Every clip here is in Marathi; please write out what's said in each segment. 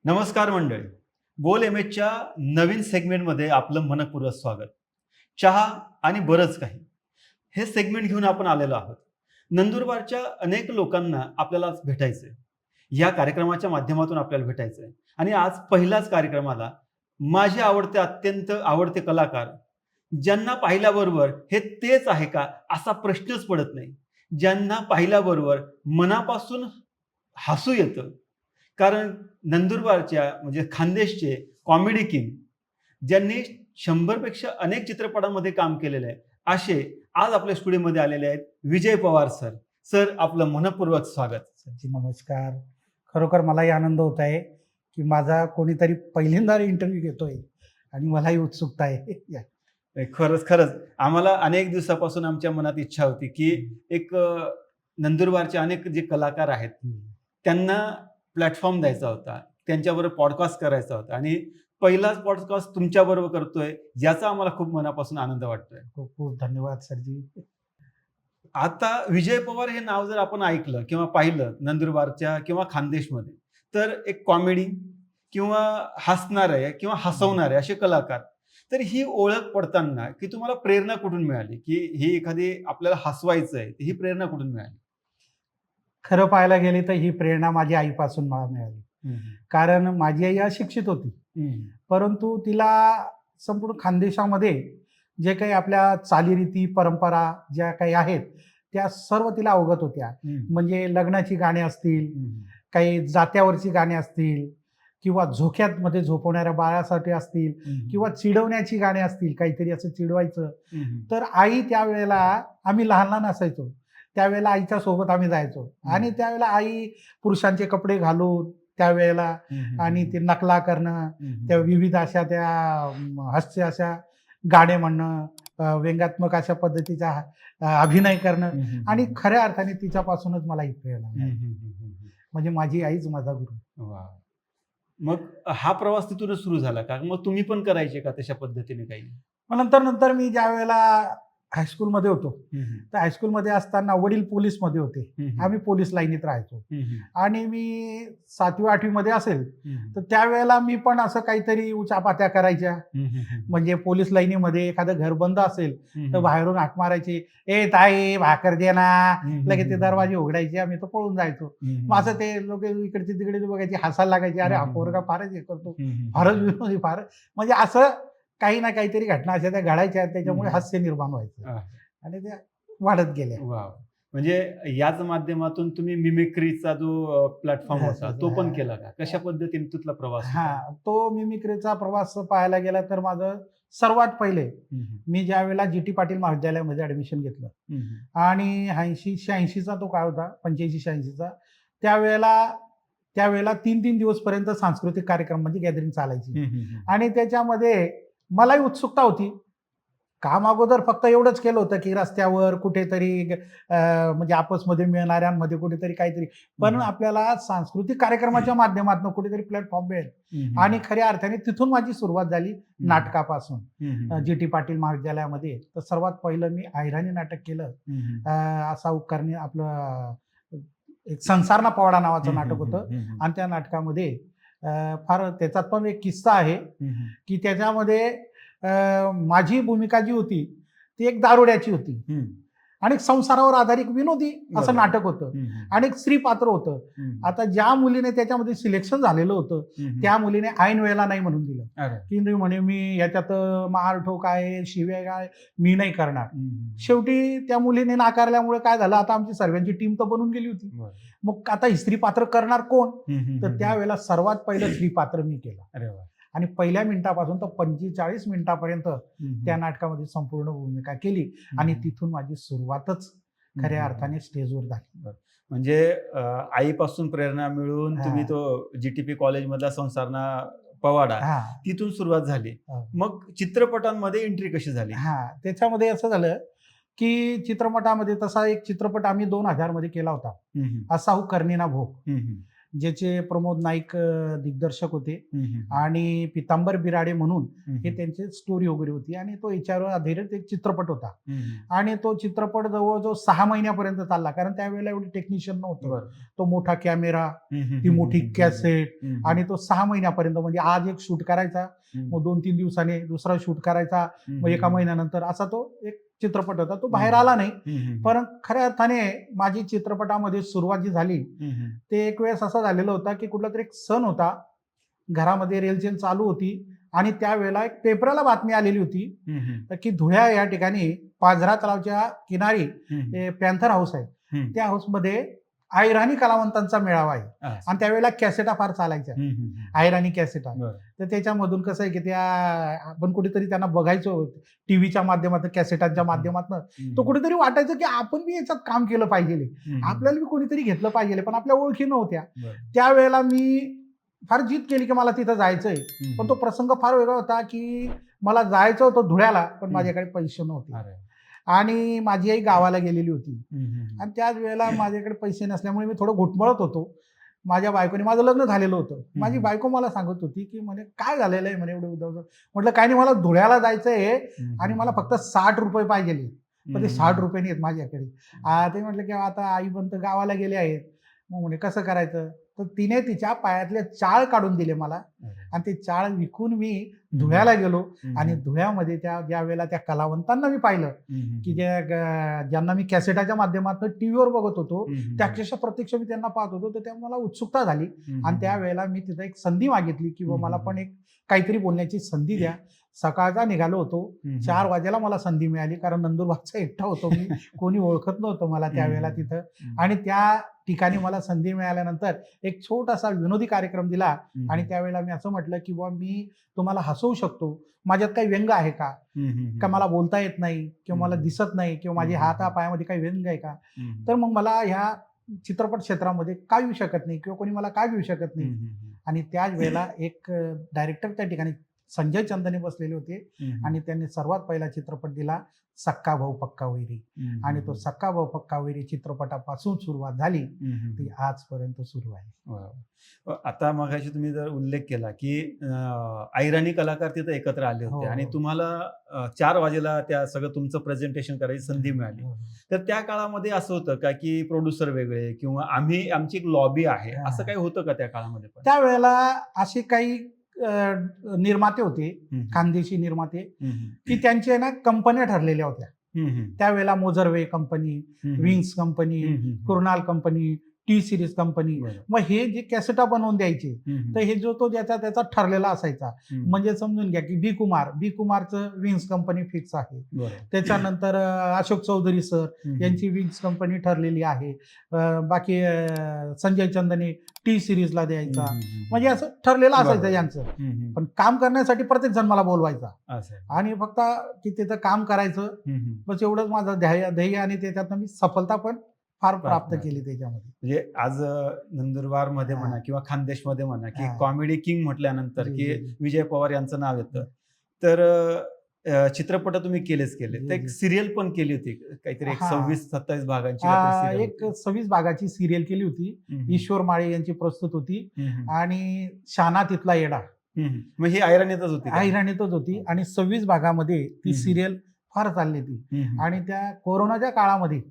नमस्कार मंडळी. बोल एमएचच्या नवीन सेगमेंटमध्ये आपलं मनपूर्वक स्वागत. चहा आणि बरंच काही हे सेगमेंट घेऊन आपण आलेलो आहोत. नंदुरबारच्या अनेक लोकांना आपल्याला भेटायचं आहे. या कार्यक्रमाच्या माध्यमातून आपल्याला भेटायचं आहे आणि आज पहिलाच कार्यक्रमाला माझे आवडते, अत्यंत आवडते कलाकार, ज्यांना पाहिल्याबरोबर हे तेच आहे का असा प्रश्नच पडत नाही. ज्यांना पाहिल्याबरोबर मनापासून हसू येतं. कारण नंदुरबारच्या म्हणजे खानदेशचे कॉमेडी किंग, ज्यांनी 100 पेक्षा अनेक चित्रपटांमध्ये काम केलेलं आहे, असे आज आपल्या स्टुडिओमध्ये आलेले आहेत विजय पवार सर. सर, आपलं मनपूर्वक स्वागत. जी नमस्कार. खरोखर मलाही आनंद होत आहे की माझा कोणीतरी पहिल्यांदा इंटरव्ह्यू घेतोय आणि मलाही उत्सुकता आहे. खरंच खरंच आम्हाला अनेक दिवसापासून आमच्या मनात इच्छा होती की एक नंदुरबारचे अनेक जे कलाकार आहेत त्यांना प्लॅटफॉर्म द्यायचा होता, त्यांच्याबरोबर पॉडकास्ट करायचा होता आणि पहिलाच पॉडकास्ट तुमच्याबरोबर करतोय, याचा आम्हाला खूप मनापासून आनंद वाटतोय. खूप खूप धन्यवाद सरजी. आता विजय पवार हे नाव जर आपण ऐकलं किंवा पाहिलं नंदुरबारच्या किंवा खानदेशमध्ये, तर एक कॉमेडी किंवा हसणारे किंवा हसवणारे असे कलाकार. तर ही ओळख पडताना की तुम्हाला प्रेरणा कुठून मिळाली, की ही एखादी आपल्याला हसवायचं आहे, ही प्रेरणा कुठून मिळाली? खरं पाहायला गेले तर ही प्रेरणा माझ्या आईपासून मला मिळाली. कारण माझी आई अशिक्षित होती, परंतु तिला संपूर्ण खानदेशामध्ये जे काही आपल्या चालीरीती परंपरा ज्या काही आहेत त्या सर्व तिला अवगत होत्या. म्हणजे लग्नाची गाणी असतील, काही जात्यावरची गाणी असतील किंवा झोक्यात झोपवणाऱ्या बाळासाठी असतील किंवा चिडवण्याची गाणी असतील, काहीतरी असं चिडवायचं. तर आई त्यावेळेला, आम्ही लहान लहान असायचो त्यावेळेला आईच्या सोबत आम्ही जायचो आणि त्यावेळेला आई पुरुषांचे कपडे घालून त्यावेळेला आणि ते नकला करणं, त्या विविध अशा त्या हास्य अशा गाणे म्हणणं, व्यंगात्मक अशा पद्धतीचा अभिनय करणं आणि खऱ्या अर्थाने तिच्यापासूनच मला ही प्रेरणा मिळाली. म्हणजे माझी आईच माझा गुरु. मग हा प्रवास तिथूनच सुरू झाला का? मग तुम्ही पण करायचे का तशा पद्धतीने काही? मग नंतर मी ज्या वेळेला हायस्कूलमध्ये होतो तर हायस्कूलमध्ये असताना वडील पोलीसमध्ये होते, आम्ही पोलीस लाईनीत राहायचो आणि मी 7वी-8वी मध्ये असेल तर त्यावेळेला मी पण असं काहीतरी उचापात्या करायच्या. म्हणजे पोलीस लाईनीमध्ये एखादं घर बंद असेल तर बाहेरून हाक मारायची, ए ताई भाकर दे ना, लगेच ते दरवाजे उघडायचे, आम्ही तो पळून जायचो. मग असं ते लोक इकडचे तिकडे बघायचे, हसायला लागायचे, अरे हा पोरगा फारच हे करतो, फारच विनोदी, फार म्हणजे असं काही ना काहीतरी घटना अशा त्या घडायच्या, त्याच्यामुळे हास्य निर्माण व्हायचं आणि त्या वाढत गेल्या. म्हणजे याच माध्यमातून तुम्ही मिमिक्रीचा जो प्लॅटफॉर्म होता तो पण केला का? कशा पद्धतीने तिथला प्रवास? तो मिमिक्रीचा प्रवास पाहायला गेला तर माझं सर्वात पहिले मी ज्या वेळेला GT पाटील महाविद्यालयामध्ये ऍडमिशन घेतलं आणि 80-86चा तो काळ होता, 85-86चा, त्यावेळेला 3-3 दिवस पर्यंत सांस्कृतिक कार्यक्रम म्हणजे गॅदरिंग चालायची आणि त्याच्यामध्ये मलाही उत्सुकता होती. काम अगोदर फक्त एवढंच केलं होतं की रस्त्यावर कुठेतरी म्हणजे आपसमध्ये मिळणाऱ्यांमध्ये कुठेतरी काहीतरी, पण आपल्याला सांस्कृतिक कार्यक्रमाच्या माध्यमातून कुठेतरी प्लॅटफॉर्म मिळेल आणि खऱ्या अर्थाने तिथून माझी सुरुवात झाली नाटकापासून. GT पाटील महाविद्यालयामध्ये तर सर्वात पहिलं मी अहिराणी नाटक केलं. असा उपकरणी आपलं एक संसारना पवाडा नावाचं नाटक होतं आणि त्या नाटकामध्ये फार त्याच्यात पण एक किस्सा आहे की त्याच्यामध्ये माझी भूमिका जी होती ती एक दारुड्याची होती आणि संसारावर आधारित विनोदी असं नाटक होतं आणि एक स्त्री पात्र होतं. आता ज्या मुलीने त्याच्यामध्ये सिलेक्शन झालेलं होतं त्या मुलीने ऐन वेळेला नाही म्हणून दिलं की नाही म्हणे मी याच्यात मार ठोक आहे, शिव्या काय मी नाही करणार. शेवटी त्या मुलीने नाकारल्यामुळे काय झालं, आता आमची सर्वांची टीम तर बनून गेली होती. मग आता ही स्त्री पात्र करणार कोण? तर त्यावेळेला सर्वात पहिलं स्त्री पात्र मी केलं आणि पहिल्या मिनिटापासून तर 45 मिनिटापर्यंत त्या नाटकामध्ये संपूर्ण भूमिका केली आणि तिथून माझी सुरुवातच खऱ्या अर्थाने स्टेजवर झाली. म्हणजे आईपासून प्रेरणा मिळून तुम्ही तो GTP कॉलेजमधला संसारना पवाडा तिथून सुरुवात झाली. मग चित्रपटांमध्ये एंट्री कशी झाली? त्याच्यामध्ये असं झालं की चित्रपटामध्ये तसा एक चित्रपट आम्ही 2000 मध्ये केला होता, असा हु करणी ना भोग. ज्याचे प्रमोद नाईक दिग्दर्शक होते हम्म. आणि पितांबर बिराडे म्हणून हम्म. हे त्यांची स्टोरी वगैरे होती आणि तो याच्यावर आधारित एक चित्रपट होता. हम्म. आणि तो चित्रपट जवळजवळ 6 महिन्यापर्यंत चालला, कारण त्यावेळेला एवढे टेक्निशियन नव्हतं. बरं. तो मोठा कॅमेरा, हम्म. ती मोठी कॅसेट, हम्म. आणि तो 6 महिन्यापर्यंत, म्हणजे आज एक शूट करायचा, हम्म. मग 2-3 दिवसाने दुसरा शूट करायचा, मग एका महिन्यानंतर असा तो एक चित्रपट होता. तो बाहेर आला नाही, हम्म. पण खऱ्या अर्थाने माझी चित्रपटामध्ये सुरुवात जी झाली हम्म. ते एक वेळेस असं झालेलं होता की कुठला तरी एक सण होता, घरामध्ये रेलचेल चालू होती आणि त्यावेळेला एक पेपराला बातमी आलेली होती हम्म. की धुळ्या या ठिकाणी पाझरा तलावच्या किनारी हम्म. पॅन्थर हाऊस आहे, हम्म. त्या हाऊसमध्ये आयराणी कलावंतांचा मेळावा आहे. हा. आणि त्यावेळेला कॅसेटा फार चालायच्या, हम्म. आयराणी कॅसेटा. बरं. तर त्याच्यामधून कसं आहे की त्या आपण कुठेतरी त्यांना बघायचो टीव्हीच्या माध्यमातून, कॅसेटांच्या माध्यमातून, तो कुठेतरी वाटायचं की आपण बी याच्यात काम केलं पाहिजे, आपल्याला बी कोणीतरी घेतलं पाहिजे, पण आपल्या ओळखी नव्हत्या. बरं. त्यावेळेला मी फार जिद केली की मला तिथं जायचंय, पण तो प्रसंग फार वेगळा होता की मला जायचं होतं धुळ्याला, पण माझ्याकडे पैसे नव्हते अरे. आणि माझी आई गावाला गेलेली होती हम्म. आणि त्याच वेळेला माझ्याकडे पैसे नसल्यामुळे मी थोडं घुटमळत होतो. माझ्या बायकोने, माझं लग्न झालेलं होतं, माझी बायको मला सांगत होती की म्हणे काय झालेलं आहे म्हणे एवढं उद्या. म्हटलं काय नाही, मला धुळ्याला जायचंय आणि मला फक्त 60 रुपये पाहिजे, पण ते 60 रुपये नाही आहेत माझ्याकडे. ते म्हटलं की आता आई पण तर गावाला गेले आहेत, मग म्हणे कसं करायचं. तर तिने तिच्या पायातले चाळ काढून दिले मला आणि ते चाळ विकून मी धुळ्याला गेलो आणि धुळ्यामध्ये ज्या वेळेला त्या कलावंतांना मी पाहिलं की ज्यांना मी कॅसेटाच्या माध्यमातून टीव्हीवर बघत होतो, त्या अक्षरशः प्रत्यक्ष मी त्यांना पाहत होतो, तर त्या मला उत्सुकता झाली आणि त्यावेळेला मी तिथं एक संधी मागितली की मला पण एक काहीतरी बोलण्याची संधी द्या. सकाळचा निघालो होतो, 4 वाजेला मला संधी मिळाली, कारण नंदुरबारचा एकटा होतो मी, कोणी ओळखत नव्हतं मला त्यावेळेला तिथं. आणि त्या ठिकाणी मला संधी मिळाल्यानंतर एक छोटासा विनोदी कार्यक्रम दिला आणि त्यावेळेला मी असं म्हटलं की बुवा मी तुम्हाला हसवू शकतो, माझ्यात काही व्यंग आहे का मला बोलता येत नाही किंवा मला दिसत नाही किंवा माझ्या हातापायामध्ये काही व्यंग आहे का, तर मग मला ह्या चित्रपट क्षेत्रामध्ये का येऊ शकत नाही किंवा कोणी मला का घेऊ शकत नाही. आणि त्याच वेळेला एक डायरेक्टर त्या ठिकाणी संजय चंदने बसलेले होते आणि त्यांनी सर्वात पहिला चित्रपट दिला सक्का भाऊ पक्का वैरी, आणि तो सक्का भाऊ पक्का वैरी चित्रपटापासून सुरुवात झाली ती आजपर्यंत सुरू आहे. आता मगाशी तुम्ही जर उल्लेख केला की ऐराणी कलाकार तिथं एकत्र आले होते आणि तुम्हाला 4 वाजेला त्या सगळं तुमचं प्रेझेंटेशन करायची संधी मिळाली, तर त्या काळामध्ये असं होतं का की प्रोड्युसर वेगळे किंवा आमची एक लॉबी आहे, असं काही होतं का त्या काळामध्ये? पण त्यावेळेला असे काही निर्माते होते, खानदेशी निर्माते, की त्यांच्या ना कंपन्या ठरलेल्या होत्या त्यावेळेला. मोजरवे कंपनी, विंग्स कंपनी, कुर्नाल कंपनी, टी सिरीज कंपनी. मग हे जे कॅसेटा बनवून द्यायचे, तर हे जो तो ज्याचा त्याचा ठरलेला असायचा. म्हणजे समजून घ्या की बी कुमारचं विंग्स कंपनी फिक्स आहे. त्याच्यानंतर अशोक चौधरी सर यांची विंग्स कंपनी ठरलेली आहे. बाकी संजय चंदने टी सिरीजला द्यायचा, म्हणजे असं ठरलेलं असायचं यांचं. पण काम करण्यासाठी प्रत्येक जण मला बोलवायचा आणि फक्त की तिथं काम करायचं, बस एवढंच माझं ध्येय आणि त्याच्यात मी सफलता पण फार प्राप्त केली त्याच्यामध्ये. म्हणजे आज नंदुरबार मध्ये म्हणा किंवा खानदेश मध्ये म्हणा की कॉमेडी किंग म्हटल्यानंतर की विजय पवार यांचं नाव येतं. तर चित्रपट तुम्ही केले, तर एक सिरियल पण केली होती काहीतरी, एक 26-27 भागांची एक 26 भागाची सिरियल केली होती. ईश्वर माळे यांची प्रस्तुत होती आणि शाना तिथला येडा, मग ही ऐराणीतच होती आणि 26 भागामध्ये ती सिरियल फार चालली ती. आणि त्या कोरोनाच्या काळामध्ये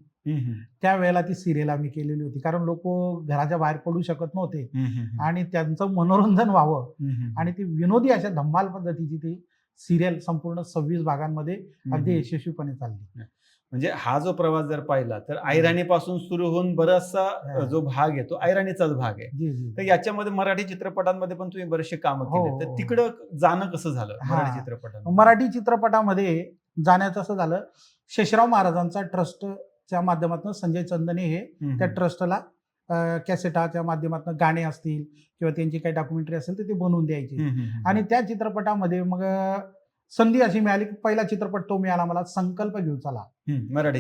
त्यावेळेला ती सिरियल आम्ही केलेली होती, कारण लोक घराच्या बाहेर पडू शकत नव्हते आणि त्यांचं मनोरंजन व्हावं, आणि ती विनोदी अशा धम्माल पद्धतीची ती सिरियल संपूर्ण 26 भागांमध्ये अगदी यशस्वीपणे चालली. म्हणजे हा जो प्रवास जर पाहिला तर ऐराणीपासून सुरू होऊन बराचसा जो भाग आहे तो ऐराणीचाच भाग आहे. तर याच्यामध्ये मराठी चित्रपटांमध्ये पण तुम्ही बरेचसे कामं केले, तर तिकडं जाणं कसं झालं मराठी चित्रपटात? मराठी चित्रपटामध्ये जाण्याचं असं झालं, शेषराव महाराजांचा ट्रस्टच्या माध्यमातून संजय चंदने हे त्या ट्रस्टला कॅसेटाच्या माध्यमातून गाणे असतील किंवा त्यांची काही डॉक्युमेंटरी असेल तर ते बनवून द्यायचे. आणि त्या चित्रपटामध्ये मग संधी अशी मिळाली की पहिला चित्रपट तो मिळाला मला, संकल्प घेऊ चला,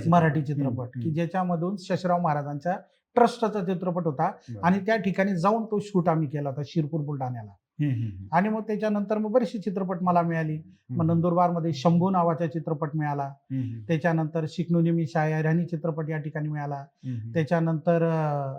मराठी चित्रपट, की ज्याच्यामधून शेषराव महाराजांच्या ट्रस्टचा चित्रपट होता आणि त्या ठिकाणी जाऊन तो शूट आम्ही केला होता शिरपूर बुलढाण्याला. आणि मग त्याच्यानंतर मग बरेचसे चित्रपट मला मिळाली. मग नंदुरबारमध्ये शंभू नावाचा चित्रपट मिळाला. त्याच्यानंतर शिकनुनी मी शायर ह्यांनी चित्रपट या ठिकाणी मिळाला. त्याच्यानंतर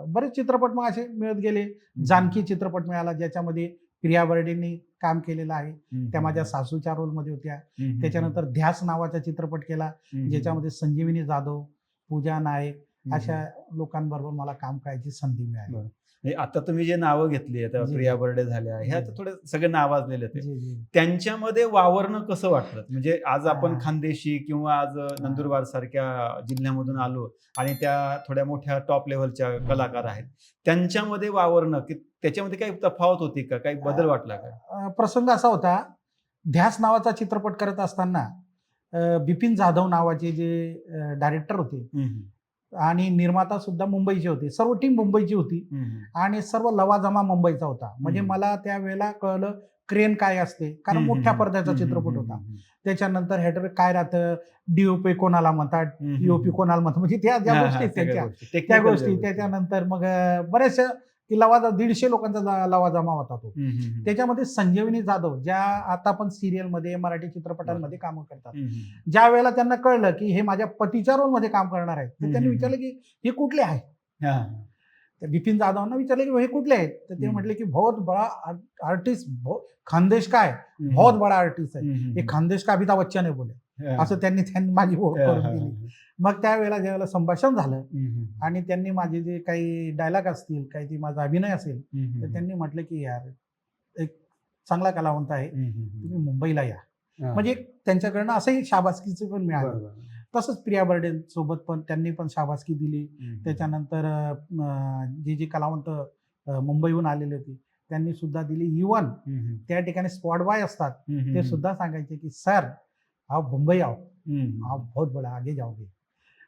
बरेच चित्रपट मग असे मिळत गेले. जानकी चित्रपट मिळाला, ज्याच्यामध्ये प्रिया बर्डेंनी काम केलेलं आहे. त्या माझ्या सासूच्या रोलमध्ये होत्या. त्याच्यानंतर ध्यास नावाचा चित्रपट केला, ज्याच्यामध्ये संजीवनी जाधव, पूजा नाईक अशा लोकांबरोबर मला काम करायची संधी मिळाली. आता तुम्ही जे नावं घेतली, आता प्रिया बर्डे झाल्या, ह्या थोडे सगळे नावाजलेले होते, त्यांच्यामध्ये वावरणं कसं वाटलं? म्हणजे आज आपण खानदेशी किंवा आज नंदुरबार सारख्या जिल्ह्यामधून आलो आणि त्या थोड्या मोठ्या टॉप लेव्हलच्या कलाकार आहेत, त्यांच्यामध्ये वावरणं की त्याच्यामध्ये काही तफावत होती का, काही बदल वाटला का? प्रसंग असा होता, ध्यास नावाचा चित्रपट करत असताना बिपिन जाधव नावाचे जे डायरेक्टर होते आणि निर्माता सुद्धा मुंबईचे होते, सर्व टीम मुंबईची होती आणि सर्व लवाजमा मुंबईचा होता. म्हणजे मला त्यावेळेला कळलं क्रेन काय असते, कारण मोठ्या पडद्याचा चित्रपट होता. त्याच्यानंतर हेडर काय राहतं, डीओपी कोणाला म्हणतात, ईओपी कोणाला म्हणतात, म्हणजे त्या ज्या गोष्टी त्यांच्या त्या गोष्टी. त्याच्यानंतर मग बरेचशा की लवाजा 150 लोकांचा लवाजमा होता तो. त्याच्यामध्ये संजीवनी जाधव, ज्या आता पण सिरियलमध्ये मराठी चित्रपटांमध्ये कामं करतात, ज्या वेळेला त्यांना कळलं की हे माझ्या पतीच्या रोलमध्ये काम करणार आहेत, तर त्यांनी विचारलं की हे कुठले आहे. त्या बिपिन जाधवांना विचारलं की हे कुठले आहेत, तर ते म्हटले की बहुत बडा आर्टिस्ट खानदेश का है, बहुत बडा आर्टिस्ट है, हे खानदेश का अमिताभ बच्चन आहे बोले, असं त्यांनी माझी ओळख करून दिली. मग त्यावेळेला ज्यावेळेला संभाषण झालं आणि त्यांनी माझे जे काही डायलॉग असतील, काही माझा अभिनय असेल, तर त्यांनी म्हटलं की यार एक चांगला कलावंत आहे, तुम्ही मुंबईला या. म्हणजे त्यांच्याकडनं असंही शाबासकीचं पण मिळालं. तसंच प्रिया बर्डे सोबत पण त्यांनी पण शाबासकी दिली. त्याच्यानंतर जे कलावंत मुंबईहून आलेले होते त्यांनी सुद्धा दिली. इव्हन त्या ठिकाणी स्पॉट बॉय असतात, ते सुद्धा सांगायचे की सर आप मुंबई आओ, आप बहुत बडा आगे जाओगे,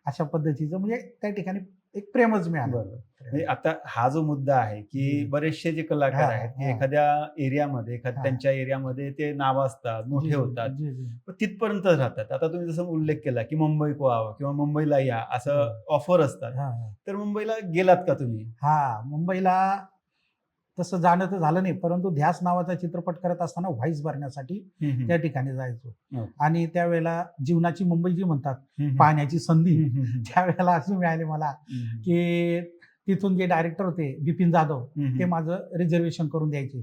अशा पद्धतीचं म्हणजे त्या ठिकाणी एक प्रेमच मिळालं. आता हा जो मुद्दा आहे की बरेचसे जे कलाकार आहेत की एखाद्या एरियामध्ये त्यांच्या एरियामध्ये ते नाव असतात, मोठे होतात, पण तिथपर्यंत राहतात. आता तुम्ही जसं उल्लेख केला की मुंबई को आओ किंवा मुंबईला या असं ऑफर असतात, तर मुंबईला गेलात का तुम्ही? मुंबईला तसं जाणं तर झालं नाही, परंतु ध्यास नावाचा चित्रपट करत असताना व्हाईस भरण्यासाठी त्या ठिकाणी जायचो. आणि त्यावेळेला जीवनाची मुंबई जी म्हणतात, पाहण्याची संधी त्यावेळेला अशी मिळाली मला की तिथून जे डायरेक्टर होते बिपिन जाधव, ते माझं रिझर्वेशन करून द्यायचे.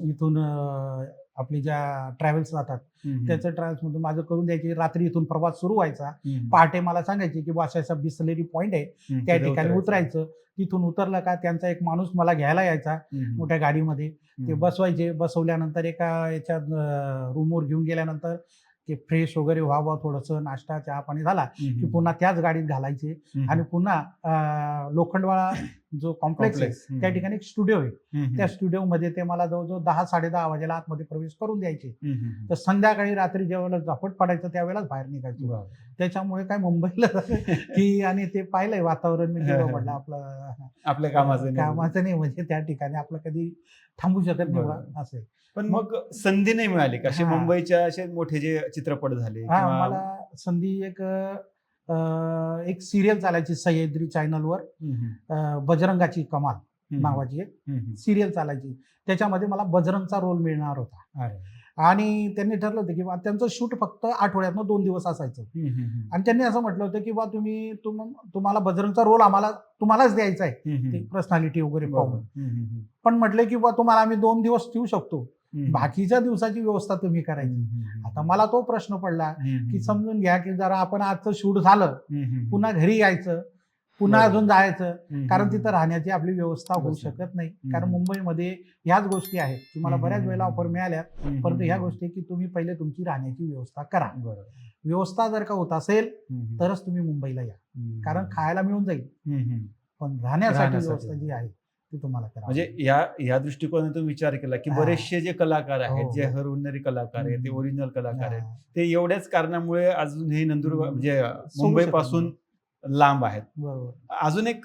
इथून आपली ज्या ट्रॅव्हल्स जातात त्याचं ट्रॅव्हल्समधून माझं करून द्यायचे. रात्री इथून प्रवास सुरू व्हायचा, पहाटे मला सांगायचे की वाशाचा बिसलेरी पॉइंट आहे, त्या ठिकाणी उतरायचं. तिथून उतरलं का त्यांचा एक माणूस मला घ्यायला यायचा मोठ्या गाडीमध्ये, ते बसवायचे. बसवल्यानंतर एका याच्यात रूमवर घेऊन गेल्यानंतर ते फ्रेश वगैरे व्हावं, थोडंसं नाश्ता चहा पाणी झाला की पुन्हा त्याच गाडीत घालायचे आणि पुन्हा लोखंडवाळा जो कॉम्प्लेक्स आहे त्या ठिकाणी एक स्टुडिओ आहे, त्या स्टुडिओमध्ये ते मला जवळजवळ 10-10:30 वाजेला आतमध्ये प्रवेश करून द्यायचे. तर संध्याकाळी रात्री ज्यावेळेला झोपट पडायचं त्यावेळेलाच बाहेर निघायचो. त्याच्यामुळे काय मुंबईला की आणि ते पाहिलंय वातावरण, मी जेव्हा म्हटलं आपल्या कामाचं नाही, म्हणजे त्या ठिकाणी आपलं कधी थांबू शकत नाही असं. पण मग संधी नाही मिळाली का असे मुंबईच्या असे मोठे जे चित्रपट झाले? मला संधी एक सिरियल चालायची सह्याद्री चॅनलवर, बजरंगाची कमाल नावाची एक सिरियल चालायची, त्याच्यामध्ये मला बजरंगचा रोल मिळणार होता. आणि त्यांनी ठरलं होतं की त्यांचं शूट फक्त आठवड्यातनं 2 दिवस असायचं. आणि त्यांनी असं म्हटलं होतं की तुम्हाला बजरंगचा रोल तुम्हालाच द्यायचा आहे, पर्सनॅलिटी वगैरे पाहून. पण म्हटलं की तुम्हाला आम्ही 2 दिवस देऊ शकतो, बाकीच्या दिवसाची व्यवस्था तुम्ही करायची. आता मला तो प्रश्न पडला की समजून घ्या की जरा आपण आजचं शूट झालं, पुन्हा घरी यायचं, पुन्हा अजून जायचं, कारण तिथं राहण्याची आपली व्यवस्था होऊ शकत नाही. कारण मुंबईमध्ये ह्याच गोष्टी आहेत की मला बऱ्याच वेळेला ऑफर मिळाल्या, परंतु ह्या गोष्टी की तुम्ही पहिले तुमची राहण्याची व्यवस्था करा. व्यवस्था जर का होत असेल तरच तुम्ही मुंबईला या, कारण खायला मिळून जाईल, पण राहण्यासाठी व्यवस्था जी आहे ती तुम्हाला करा. म्हणजे या दृष्टिकोनातून विचार केला की बरेचसे जे कलाकार आहेत, जे हरहुन्नरी कलाकार आहेत, ते ओरिजिनल कलाकार आहेत, ते एवढ्याच कारणामुळे अजूनही नंदुरबार म्हणजे मुंबई पासून लांब आहेत. अजून एक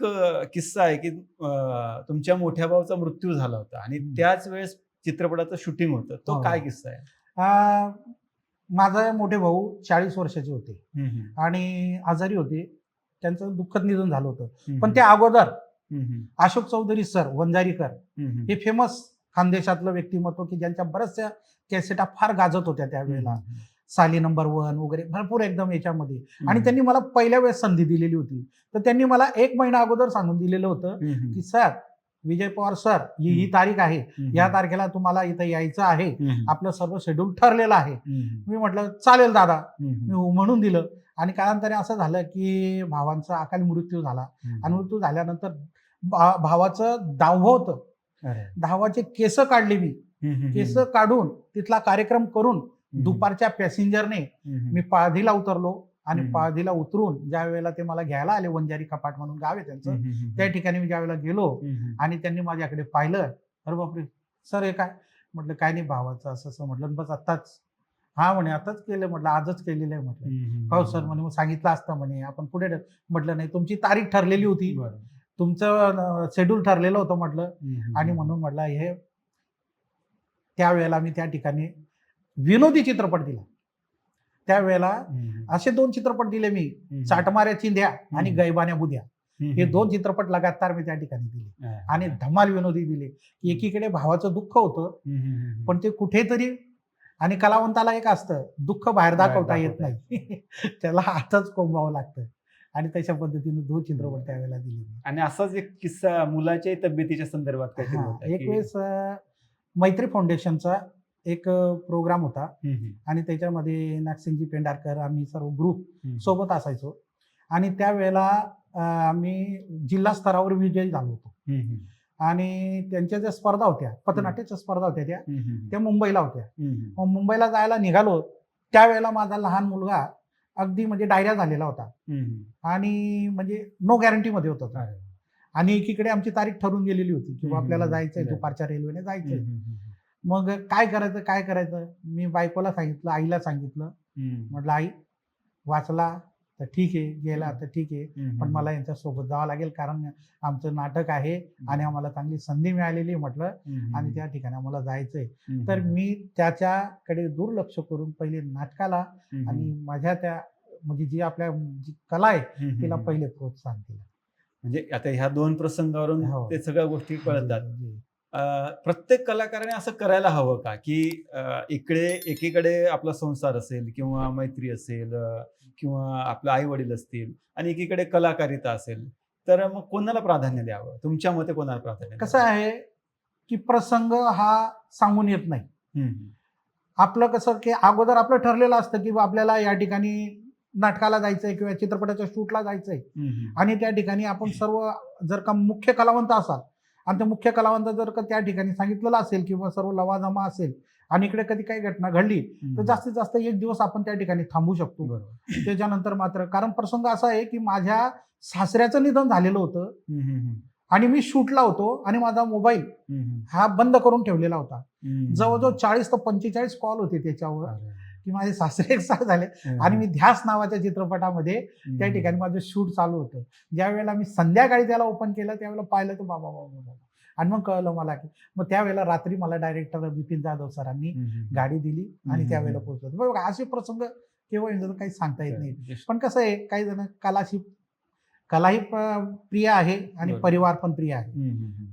किस्सा आहे की तुमच्या मोठ्या भावाचा मृत्यू झाला होता आणि त्याच वेळेस चित्रपटाचं शूटिंग होतं, तो काय किस्सा आहे? माझा मोठे भाऊ 40 वर्षाचे होते आणि आजारी होते, त्यांचं दुःखद निधन झालं होतं. पण त्या अगोदर अशोक चौधरी सर वंजारीकर हे फेमस खानदेशातलं व्यक्तिमत्व की ज्यांच्या बऱ्याचशा कॅसेटा फार गाजत होत्या त्यावेळेला, साली नंबर 1 वगैरे भरपूर एकदम याच्यामध्ये. आणि त्यांनी मला पहिल्या वेळेस संधी दिलेली होती. तर त्यांनी मला 1 महिना अगोदर सांगून दिलेलं होतं की सर, विजय पवार सर, ही तारीख आहे, या तारखेला तुम्हाला इथं यायचं आहे, आपलं सर्व शेड्यूल ठरलेलं आहे. मी म्हटलं चालेल दादा, मी हो म्हणून दिलं. आणि कालांतराने असं झालं की भावांचा अकाली मृत्यू झाला. आणि मृत्यू झाल्यानंतर भावाचं 10वं होतं. 10वाचे केस काढले मी. केस काढून तिथला कार्यक्रम करून दुपारच्या पॅसेंजरने मी पाळधीला उतरलो. आणि पाळधीला उतरून ज्या वेळेला ते मला घ्यायला आले, वंजारी कपाट म्हणून गाव आहे त्यांचं, त्या ठिकाणी मी ज्या वेळेला गेलो आणि त्यांनी माझ्याकडे पाहिलं, अरे बापरे सर हे काय? म्हटलं काय नाही, भावाचं असं असं. म्हटलं बस आत्ताच? हा म्हणे आताच केलं. म्हटलं आजच केलेलं आहे. म्हटलं हो सर. म्हणे मग सांगितलं असतं म्हणे आपण पुढे. म्हटलं नाही, तुमची तारीख ठरलेली होती, तुमचं शेड्यूल ठरलेलं होतं म्हटलं. आणि म्हणून म्हटलं हे त्यावेळेला मी त्या ठिकाणी विनोदी चित्रपट दिला. त्यावेळेला असे 2 चित्रपट दिले मी, चाटमाऱ्या चिंध्या आणि गैबान्या बुद्या. हे 2 चित्रपट लगातार मी त्या ठिकाणी दिले आणि धमाल विनोदी दिले. एकीकडे भावाचं दुःख होतं, पण ते कुठेतरी, आणि कलावंताला एक असतं, दुःख बाहेर दाखवता येत नाही, त्याला आताच कोंबावं लागतं. आणि तशा पद्धतीने 2 चित्रपट त्यावेळेला दिले. आणि असाच एक किस्सा मुलाच्या तब्येतीच्या संदर्भात काहीतरी होता. एक वेळेस मैत्री फाउंडेशनचा एक प्रोग्राम होता आणि त्याच्यामध्ये नागसिंगजी पेंढारकर, आम्ही सर्व ग्रुप सोबत असायचो. आणि त्यावेळेला आम्ही जिल्हा स्तरावर विजयी झालो होतो. आणि त्यांच्या ज्या स्पर्धा होत्या, पथनाट्याच्या स्पर्धा होत्या, त्या मुंबईला होत्या. मग मुंबईला जायला निघालो, त्यावेळेला माझा लहान मुलगा अगदी म्हणजे डायरिया झालेला होता आणि म्हणजे नो गॅरंटी मध्ये होता. आणि एकीकडे आमची तारीख ठरून गेलेली होती की आपल्याला जायचंय, दुपारच्या रेल्वेने जायचंय. मग काय करायचं? मी बायकोला सांगितलं, आईला सांगितलं. म्हटलं आई, वाचला तर ठीक आहे, गेला तर ठीक आहे, पण मला यांच्या सोबत जावं लागेल, कारण आमचं नाटक आहे आणि आम्हाला चांगली संधी मिळालेली म्हटलं, आणि त्या ठिकाणी आम्हाला जायचंय. तर मी त्याच्याकडे दुर्लक्ष करून पहिले नाटकाला आणि माझ्या त्या म्हणजे जी आपल्या जी कला आहे तिला पहिले प्रोत्साहन दिलं. म्हणजे आता ह्या 2 प्रसंगावरून ते सगळ्या गोष्टी कळतात. प्रत्येक कलाकाराने असं करायला हवं का, की एकीकडे आपला संसार असेल किंवा मैत्री असेल किंवा आपले आई वडील असतील आणि एकीकडे कलाकारिता असेल, तर मग कोणाला प्राधान्य द्यावं? तुमच्या मते कोणाला प्राधान्य द्यावं? कसं आहे की प्रसंग हा सांगून येत नाही. आपलं कसं की अगोदर आपलं ठरलेलं असतं की आपल्याला या ठिकाणी नाटकाला जायचंय किंवा चित्रपटाच्या शूटला जायचंय. आणि त्या ठिकाणी आपण सर्व जर का मुख्य कलावंत असाल आणि त्या मुख्य कलावंत जर का त्या ठिकाणी सांगितलेलं असेल किंवा सर्व लवाजमा असेल आणि इकडे कधी काही घटना घडली तर जास्तीत जास्त 1 दिवस आपण त्या ठिकाणी थांबू शकतो. त्याच्यानंतर मात्र, कारण प्रसंग असा आहे की माझ्या सासऱ्याचं निधन झालेलं होतं आणि मी शूटला होतो आणि माझा मोबाईल हा बंद करून ठेवलेला होता. जवळजवळ 40 ते 45 कॉल होते त्याच्यावर की माझे सासरे एक्सपायर झाले. आणि मी ध्यास नावाच्या चित्रपटामध्ये त्या ठिकाणी माझं शूट चालू होतं. ज्या वेळेला मी संध्याकाळी त्याला ओपन केलं त्यावेळेला पाहिलं तर बाबा, आणि मग कळलं मला की मग त्यावेळेला रात्री मला डायरेक्टर बिपिन जाधव सरांनी गाडी दिली आणि त्यावेळेला पोहोचलो. बघा असे प्रसंग केव्हा येतात काही सांगता येत नाही. पण कसं आहे, काही जण कलाही प्रिय आहे आणि परिवार पण प्रिय आहे.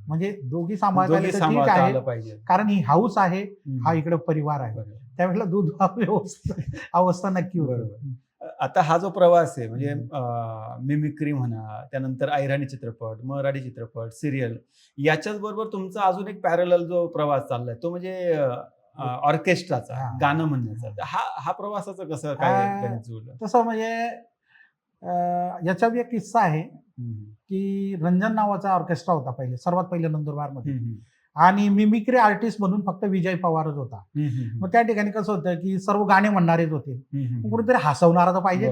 म्हणजे दोघी सांभाळता ठीक आहे, कारण ही हाऊस आहे, हा इकडे परिवार आहे. त्यावेळेला दूध अवस्था नक्की होती. आता हा जो प्रवास आहे म्हणजे मिमिक्री म्हणा, त्यानंतर ऐराणी चित्रपट, मराठी चित्रपट, सिरियल, याच्याच बरोबर तुमचा अजून एक पॅरलल जो प्रवास चाललाय तो ऑर्केस्ट्राचा, गाणं म्हणण्याचा. हा प्रवासाचं कसं काय जुळलं? तसं म्हणजे याचा एक किस्सा आहे की रंजन नावाचा ऑर्केस्ट्रा होता पहिले, सर्वात पहिले नंदुरबारमध्ये. आणि मिमिक्री आर्टिस्ट म्हणून फक्त विजय पवारच होता. मग त्या ठिकाणी कसं होतं की सर्व गाणे म्हणणारेच होते, कुठेतरी हसवणारा तर पाहिजे.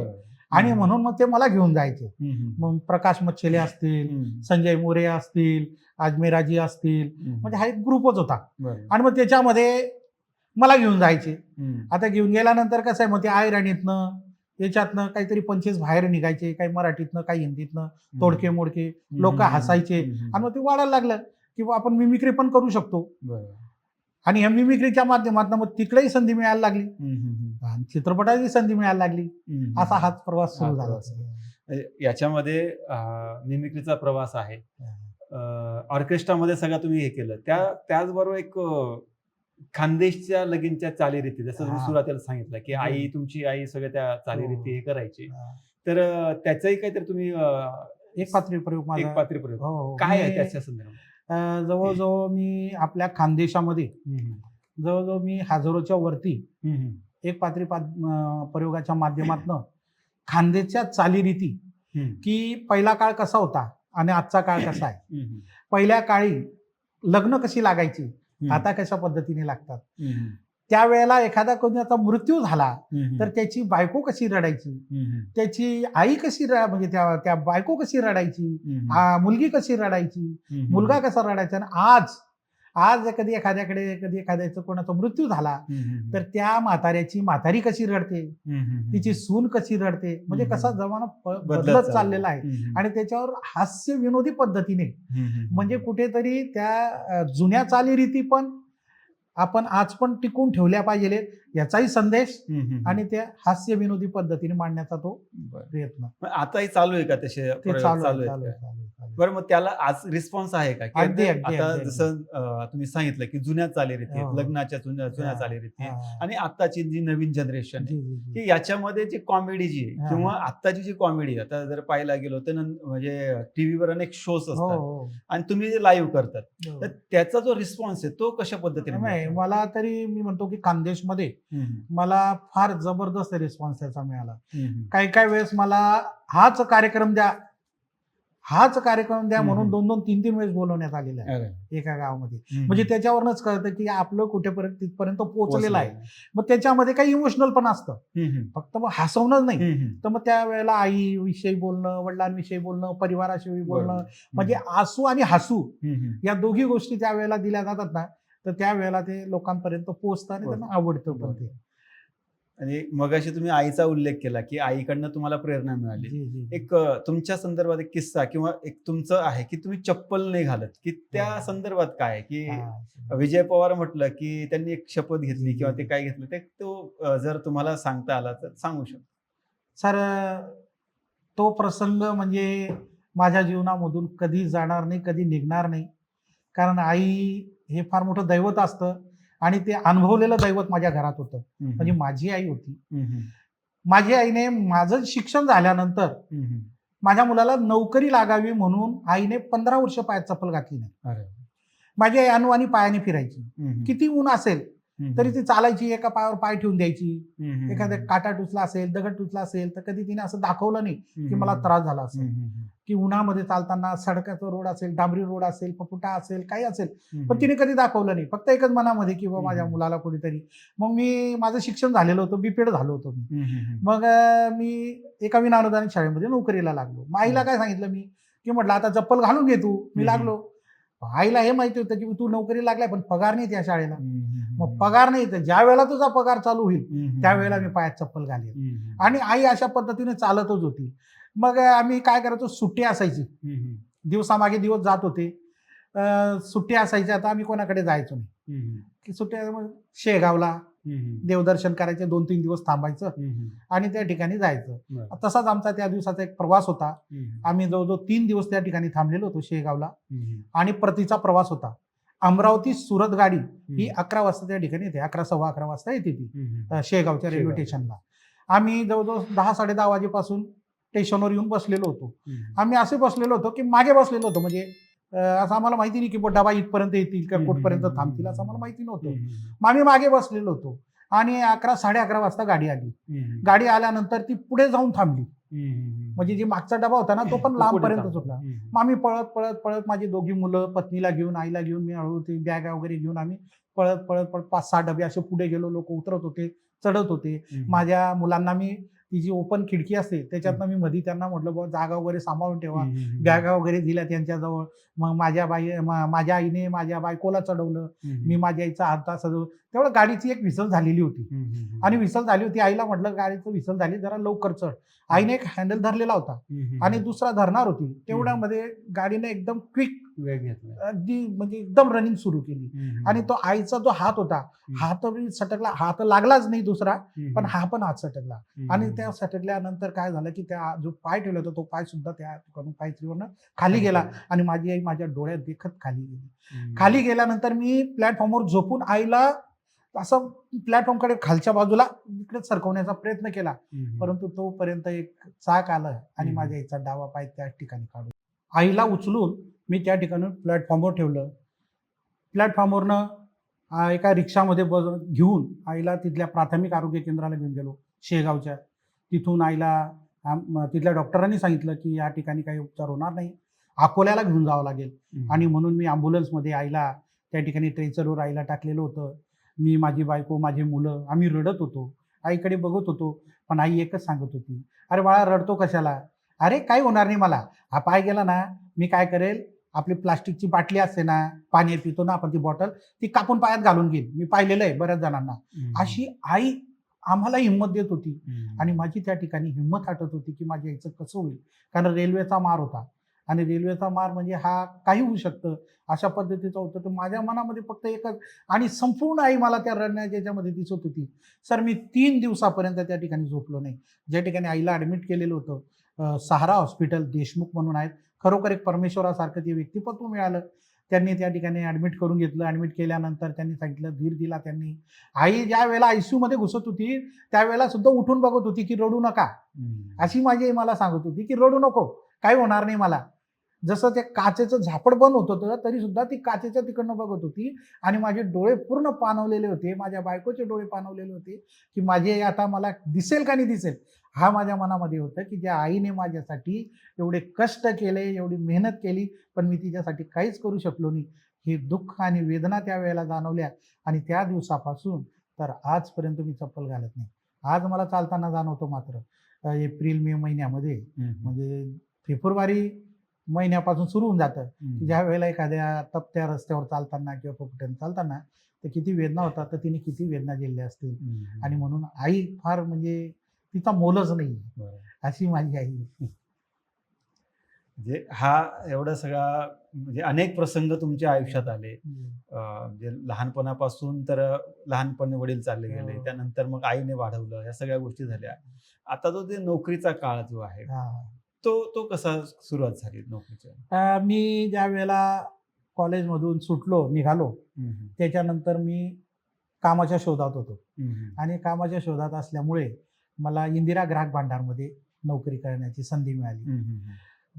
आणि म्हणून मग ते मला घेऊन जायचे. मग प्रकाश मच्छेले असतील, संजय मोरे असतील, अजमेराजी असतील, म्हणजे हा एक ग्रुपच होता. आणि मग त्याच्यामध्ये मला घेऊन जायचे. आता घेऊन गेल्यानंतर कसं आहे, मग ते ऐराणीतनं त्याच्यातनं काहीतरी पंचेस बाहेर निघायचे, काही मराठीतनं काही हिंदीतनं तोडके मोडके, लोक हसायचे. आणि मग ते वाढायला लागलं की आपण मिमिक्री पण करू शकतो. आणि ह्या मिमिक्रीच्या माध्यमातून मग तिकडेही संधी मिळायला लागली आणि चित्रपटाची संधी मिळायला लागली. असा हाच प्रवास सुरू झाला. याच्यामध्ये मिमिक्रीचा प्रवास आहे. ऑर्केस्ट्रामध्ये सगळं तुम्ही हे केलं त्याचबरोबर एक खानदेशच्या लगीनच्या चालीरीती जसं तुम्ही हा. सुरुवातीला सांगितलं की हम्म. तुमची आई सगळ्या त्या चालीरीती हे करायची हा. तर त्याचंही काहीतरी तुम्ही एक पात्री प्रयोग एक माझा पात्री प्रयोग हो, हो. काय आहे मी, त्याच्या संदर्भात जवळजवळ मी आपल्या खानदेशामध्ये जवळजवळ मी हजारोच्या वरती एक पात्री प्रयोगाच्या माध्यमातून खानदेशच्या चालीरीती की पहिला काळ कसा होता आणि आजचा काळ कसा आहे. पहिल्या काळी लग्न कशी लागायची, आता कशा पद्धतीने लागतात. त्यावेळेला एखादा कोणाचा मृत्यू झाला तर त्याची बायको कशी रडायची, त्याची आई कशी म्हणजे त्या बायको कशी रडायची, मुलगी कशी रडायची, मुलगा कसा रडायचा. आणि आज कधी एखाद्याचं कोणाचा मृत्यू झाला तर त्या म्हाताऱ्याची म्हातारी कशी रडते, तिची सून कशी रडते. म्हणजे कसा जमाना बदलत चाललेला आहे. आणि त्याच्यावर हास्य विनोदी पद्धतीने म्हणजे कुठेतरी त्या जुन्या चालीरीती पण आपण आज पण टिकून ठेवल्या पाहिजे याचाही संदेश आणि त्या हास्य विनोदी पद्धतीने मांडण्याचा तो प्रयत्न आताही चालू आहे का तसे ते प्रयोग चालू आहेत का? आहे. बरं मग त्याला आज रिस्पॉन्स आहे का की अगदी, आता अगदी. जसं तुम्ही सांगितलं की जुन्या चालीरीती आहेत, हो. लग्नाच्या जुन्या हा, चालीरीती आहेत हा. आणि आताची जी नवीन जनरेशन जी, आहे जी, जी. की याच्यामध्ये जी कॉमेडी जी आहे हा. किंवा आत्ताची जी कॉमेडी आता जर पाहायला गेलो तर म्हणजे टीव्हीवर अनेक शोज हो, असतात हो. आणि तुम्ही जे लाईव्ह करतात हो. तर त्याचा जो रिस्पॉन्स आहे तो कशा पद्धतीने नाही, मिळतो? मला तरी मी म्हणतो की खानदेशमध्ये हम्म, मला फार जबरदस्त रिस्पॉन्स त्याचा मिळाला. हम्म, काही वेळेस मला हाच कार्यक्रम द्या म्हणून 2-2, 3-3 वेळेस बोलवण्यात आलेलं आहे अरे, एका गावामध्ये. हम्म, म्हणजे त्याच्यावरच कळतं की आपलं कुठेपर्यंत तिथपर्यंत पोहोचलेलं आहे. पोहोचलेलं. मग त्याच्यामध्ये काही इमोशनल पण असतं, हम्म, फक्त मग हसवणंच नाही. हम्म, तर मग त्यावेळेला आईविषयी बोलणं, वडिलांविषयी बोलणं, परिवाराविषयी बोलणं, बरोबर. म्हणजे आसू आणि हसू हम्म, या दोघी गोष्टी त्यावेळेला दिल्या जातात ना, तर त्यावेळेला ते लोकांपर्यंत पोहोचतं आणि त्यांना आवडतं पण ते. आणि मगाशी तुम्ही आईचा उल्लेख केला की आईकडनं तुम्हाला प्रेरणा मिळाली. जी, जी. एक तुमच्या संदर्भात एक किस्सा किंवा एक तुमचं आहे की तुम्ही चप्पल नाही घालत की त्या हा. संदर्भात काय आहे की हा. विजय पवार म्हटलं की त्यांनी एक शपथ घेतली किंवा ते हम्म. काय घेतलं ते तो जर तुम्हाला सांगता आला तर सांगू शकतो. सर, तो प्रसंग म्हणजे माझ्या जीवनामधून कधी जाणार नाही, कधी निघणार नाही. कारण आई हे फार मोठं दैवत असतं आणि ते अनुभवलेलं दैवत माझ्या घरात होतं. म्हणजे माझी आई होती. माझी आईने माझं शिक्षण झाल्यानंतर माझ्या मुलाला नोकरी लागावी म्हणून आईने 15 वर्ष पायात चप्पल घातली नाही. अरे. माझी आई अनुवानी पायाने फिरायची. किती ऊन असेल तरी ती चालायची, एका पायावर पाय ठेवून द्यायची. एखादा काटा टुचला असेल, दगड टुचला असेल तर कधी तिने असं दाखवलं नाही की मला त्रास झाला असेल. की उन्हामध्ये चालताना सडकाचा रोड असेल, डांबरी रोड असेल, पपुटा असेल, काही असेल, पण तिने कधी दाखवलं नाही. फक्त एकच मनामध्ये की बाबा माझ्या मुलाला कुठेतरी. मग माझं शिक्षण झालेलं होतं, बीपीएड झालो होतो मी. मग मी एका विनाअनुदानित शाळेमध्ये नोकरीला लागलो. मग आईला काय सांगितलं मी की म्हटलं आता चप्पल घालून घे तू. मी लागलो. आईला हे माहिती होतं की तू नोकरी लागलाय पण पगार नाही त्या शाळेला. मग पगार नाही तर ज्या वेळेला तुझा पगार चालू होईल त्यावेळेला मी पायात चप्पल घालेल. आणि आई अशा पद्धतीने चालतच होती. मग आम्ही काय करायचो, सुट्टी असायची, दिवसामागे दिवस जात होते. सुट्टी असायची, आता आम्ही कोणाकडे जायचो नाही की सुट्ट्या शेगावला देवदर्शन करायचे, 2-3 दिवस थांबायचं आणि त्या ठिकाणी जायचं. तसाच आमचा त्या दिवसाचा एक प्रवास होता. आम्ही जवळजवळ 3 दिवस त्या ठिकाणी थांबलेलो होतो शेगावला. आणि परतीचा प्रवास होता. अमरावती सुरत गाडी ही 11 वाजता त्या ठिकाणी येते, 11, सव्वा 11 वाजता येते ती शेगावच्या रेल्वे स्टेशनला. आम्ही जवळजवळ 10-10:30 वाजेपासून स्टेशनवर येऊन बसलेलो होतो. आम्ही असे बसलेलो होतो की मागे बसलेलो होतो. म्हणजे असं आम्हाला माहिती नाही की डबा इथपर्यंत येतील का कुठपर्यंत थांबतील असं आम्हाला माहिती नव्हतं. मग आम्ही मागे बसलेलो होतो आणि 11, 11:30 वाजता गाडी आली. गाडी आल्यानंतर ती पुढे जाऊन थांबली. म्हणजे जी मागचा डबा होता ना तो पण लांबपर्यंत सुटला. मग आम्ही पळत माझी दोघी मुलं, पत्नीला घेऊन, आईला घेऊन, मी हळूहळू ती बॅग वगैरे घेऊन आम्ही पळत 5-6 डबे असे पुढे गेलो. लोक उतरत होते, चढत होते. माझ्या मुलांना मी ती जी ओपन खिडकी असते त्याच्यातनं मी मध्ये त्यांना म्हटलं बाबा जागा वगैरे सांभाळून ठेवा. बॅगा वगैरे दिल्या त्यांच्याजवळ. मग माझ्या आईने माझ्या बायकोला चढवलं. मी माझ्या आईचा हात सजवलं. तेवढं गाडीची एक विसल झालेली होती आणि विसल झाली होती. आईला म्हटलं गाडीचं विसल झाली, जरा लवकर चढ. आईने एक हँडल धरलेला होता आणि दुसरा धरणार होती. तेवढ्यामध्ये गाडीने एकदम क्विक वेग घेतला. अगदी म्हणजे एकदम रनिंग सुरू केली. आणि तो आईचा जो हात होता, हात सटकला, हात लागलाच नाही दुसरा, पण हा पण हात सटकला. आणि त्या सटकल्यानंतर काय झालं की त्या जो पाय ठेवला होता तो पाय सुद्धा त्या काहीतरीवरनं खाली गेला आणि माझी आई माझ्या डोळ्यात देखत खाली गेली. खाली गेल्यानंतर मी प्लॅटफॉर्मवर झोपून आईला असं प्लॅटफॉर्मकडे खालच्या बाजूला इकडे सरकवण्याचा प्रयत्न केला, परंतु तोपर्यंत एक चाक आलं आणि माझ्या आईचा डावा पाय त्या ठिकाणी काढून आईला उचलून मी त्या ठिकाणी प्लॅटफॉर्मवर ठेवलं. प्लॅटफॉर्मवरनं एका रिक्षामध्ये घेऊन आईला तिथल्या प्राथमिक आरोग्य केंद्राला घेऊन गेलो शेगावच्या. तिथून आईला तिथल्या डॉक्टरांनी सांगितलं की या ठिकाणी काही उपचार होणार नाही, अकोल्याला घेऊन जावं लागेल. आणि म्हणून मी ॲम्ब्युलन्समध्ये आईला त्या ठिकाणी ट्रेचरवर आईला टाकलेलं होतं. मी, माझी बायको, माझी मुलं आम्ही रडत होतो, आईकडे बघत होतो. पण आई एकच सांगत होती, अरे बाळा रडतो कशाला, अरे काही होणार नाही मला, हा पाय गेला ना मी काय करेल, आपली प्लास्टिकची बाटली असते ना, पाणी पितो ना आपण ती बॉटल, ती कापून पायात घालून घेईल, मी पाहिलेलं आहे बऱ्याच जणांना. अशी आई आम्हाला हिंमत देत होती. आणि माझी त्या ठिकाणी हिंमत हटत होती की माझ्या आईचं कसं होईल, कारण रेल्वेचा मार होता आणि रेल्वेचा मार म्हणजे हा काही होऊ शकतं अशा पद्धतीचं होतं. तर माझ्या मनामध्ये फक्त एकच, आणि संपूर्ण आई मला त्या रडण्याच्या याच्यामध्ये दिसत होती. सर मी 3 दिवसापर्यंत त्या ठिकाणी झोपलो नाही. ज्या ठिकाणी आईला ॲडमिट केलेलं होतं सहारा हॉस्पिटल देशमुख म्हणून आहेत, खरोखर एक परमेश्वरासारखं ते व्यक्तिमत्व मिळालं. त्यांनी त्या ठिकाणी ॲडमिट करून घेतलं. ॲडमिट केल्यानंतर त्यांनी सांगितलं, धीर दिला त्यांनी. आई ज्या वेळेला आयसीयूमध्ये घुसत होती त्यावेळेला सुद्धा उठून बघत होती की रडू नका, अशी माझी आई मला सांगत होती की रडू नको, काही होणार नाही मला. जसं ते काचेचं झापड बंद होत होतं तरी सुद्धा ती काचेच्या तिकडनं बघत होती. आणि माझे डोळे पूर्ण पाणवलेले होते, माझ्या बायकोचे डोळे पाणवलेले होते की माझी आई आता मला दिसेल का नाही दिसेल. हा माझ्या मनामध्ये होतं की ज्या आईने माझ्यासाठी एवढे कष्ट केले, एवढी मेहनत केली, पण मी तिच्यासाठी काहीच करू शकलो नाही. हे दुःख आणि वेदना त्यावेळेला जाणवल्या. आणि त्या दिवसापासून तर आजपर्यंत मी चप्पल घालत नाही. आज मला चालताना जाणवतो मात्र एप्रिल मे महिन्यामध्ये, म्हणजे फेब्रुवारी महिन्यापासून सुरू होऊन जातं की ज्या वेळेला एखाद्या तप्त्या रस्त्यावर चालताना किंवा फुकट्यानं चालताना तर किती वेदना होतात, तर तिने किती वेदना झेलल्या असतील. आणि म्हणून आई फार म्हणजे तिचा मोलच नाही, अशी माझी आई. म्हणजे हा एवढा सगळा म्हणजे अनेक प्रसंग तुमच्या आयुष्यात आले. म्हणजे लहानपणापासून तर लहानपणी वडील चालले गेले, त्यानंतर मग आईने वाढवलं, या सगळ्या गोष्टी झाल्या. आता जो ते नोकरीचा काळ जो आहे तो तो कसा सुरुवात झाली नोकरीच्या? मी ज्या वेळेला कॉलेजमधून सुटलो, निघालो, त्याच्यानंतर मी कामाच्या शोधात होतो. आणि कामाच्या शोधात असल्यामुळे मला इंदिरा ग्राहक भांडारमध्ये नोकरी करण्याची संधी मिळाली.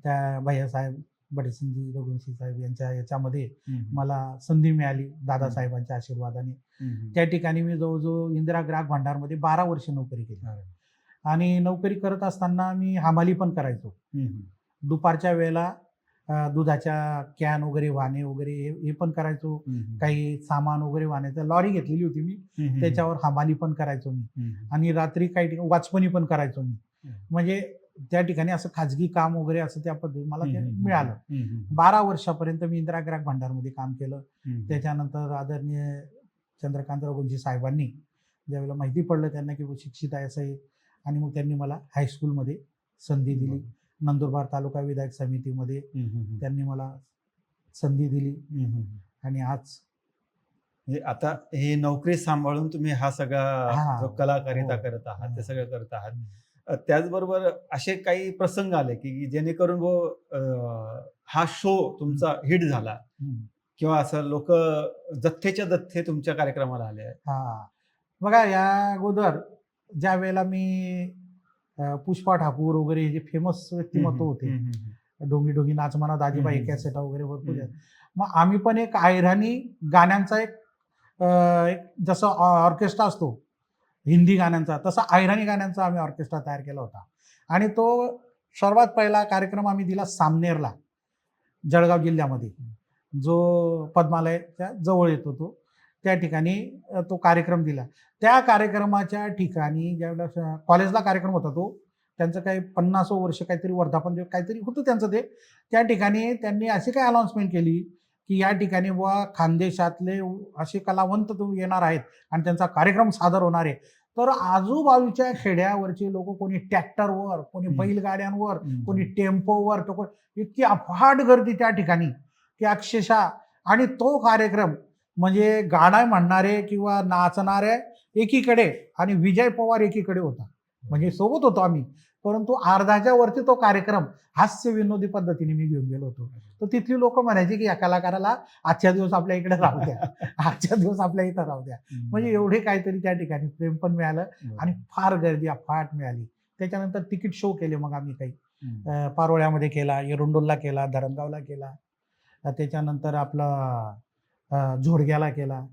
त्या भैयासाहेब बडेसिंगजी रघुवंशी साहेब यांच्या याच्यामध्ये मला संधी मिळाली दादासाहेबांच्या आशीर्वादाने. त्या ठिकाणी मी जवळजवळ इंदिरा ग्राहक भांडारमध्ये 12 वर्ष नोकरी केली. आणि नोकरी करत असताना मी हमाली पण करायचो. दुपारच्या वेळेला दुधाच्या कॅन वगैरे वाहने वगैरे हे पण करायचो. काही सामान वगैरे वाहण्याचं लॉरी घेतलेली होती मी, त्याच्यावर हमाली पण करायचो मी. आणि रात्री काही ठिकाणी वाचपणी पण करायचो मी. म्हणजे त्या ठिकाणी असं खाजगी काम वगैरे असं त्या पद्धतीने मला ते मिळालं. 12 वर्षापर्यंत मी इंदिरा ग्राहक भांडारमध्ये काम केलं. त्याच्यानंतर आदरणीय चंद्रकांत रघुवंशी साहेबांनी ज्यावेळेला माहिती पडलं त्यांना की शिक्षित आहे असं आहे, आणि मग त्यांनी मला हायस्कूलमध्ये संधी दिली. नंदुरबार तालुका विधायक समितीमध्ये त्यांनी मला संधी दिली. आणि आज म्हणजे आता हे नोकरी सांभाळून तुम्ही हा सगळा जो कलाकारिता करत आहात ते सगळं करत आहात. त्याचबरोबर असे काही प्रसंग आले की जेणेकरून हा शो तुमचा हिट झाला किंवा असं लोक जथ्थेच्या जथ्थे तुमच्या कार्यक्रमाला आले आहेत? बघा, या अगोदर ज्या वेळेला मी पुष्पा ठाकूर वगैरे जे फेमस व्यक्तिमत्व होते, डोंगी डोंगी नाच म्हणा, दाजीबाई कॅसेटा वगैरे भरपूर आहेत. मग आम्ही पण एक अहिराणी गाण्यांचा एक जसं ऑर्केस्ट्रा असतो हिंदी गाण्यांचा, तसा अहिराणी गाण्यांचा आम्ही ऑर्केस्ट्रा तयार केला होता. आणि तो सर्वात पहिला कार्यक्रम आम्ही दिला सामनेरला, जळगाव जिल्ह्यामध्ये, जो पद्मालयच्या जवळ येतो तो. त्या ठिकाणी तो कार्यक्रम दिला. त्या कार्यक्रमाच्या ठिकाणी ज्यावेळेला कॉलेजला कार्यक्रम होता तो, त्यांचं काही 50वं वर्ष काहीतरी वर्धापन काहीतरी होतं त्यांचं ते. त्या ठिकाणी त्यांनी अशी काय अनाउन्समेंट केली की या ठिकाणी बुवा खानदेशातले असे कलावंत येणार आहेत आणि त्यांचा कार्यक्रम सादर होणार आहे. तर आजूबाजूच्या खेड्यावरचे लोक, कोणी ट्रॅक्टरवर, कोणी बैलगाड्यांवर, कोणी टेम्पोवर, तो इतकी अफाट गर्दी त्या ठिकाणी. की अक्षरशः, आणि तो कार्यक्रम म्हणजे गाणं म्हणणारे किंवा नाचणारे एकीकडे आणि विजय पवार एकीकडे होता, म्हणजे सोबत होतो आम्ही, परंतु अर्धाच्या वरती तो कार्यक्रम हास्य विनोदी पद्धतीने मी घेऊन गेलो होतो. तर तिथली लोक म्हणायची की या कलाकाराला आजच्या दिवस आपल्या इकडे राहू द्या, आजच्या दिवस आपल्या इथं राहू द्या. म्हणजे एवढे काहीतरी त्या ठिकाणी प्रेम पण मिळालं आणि फार गर्दी अफाट मिळाली. त्याच्यानंतर तिकीट शो केले मग आम्ही काही, पारोळ्यामध्ये केला, एरुंडोलला केला, धरणगावला केला, त्याच्यानंतर आपला झोडग्याला केला,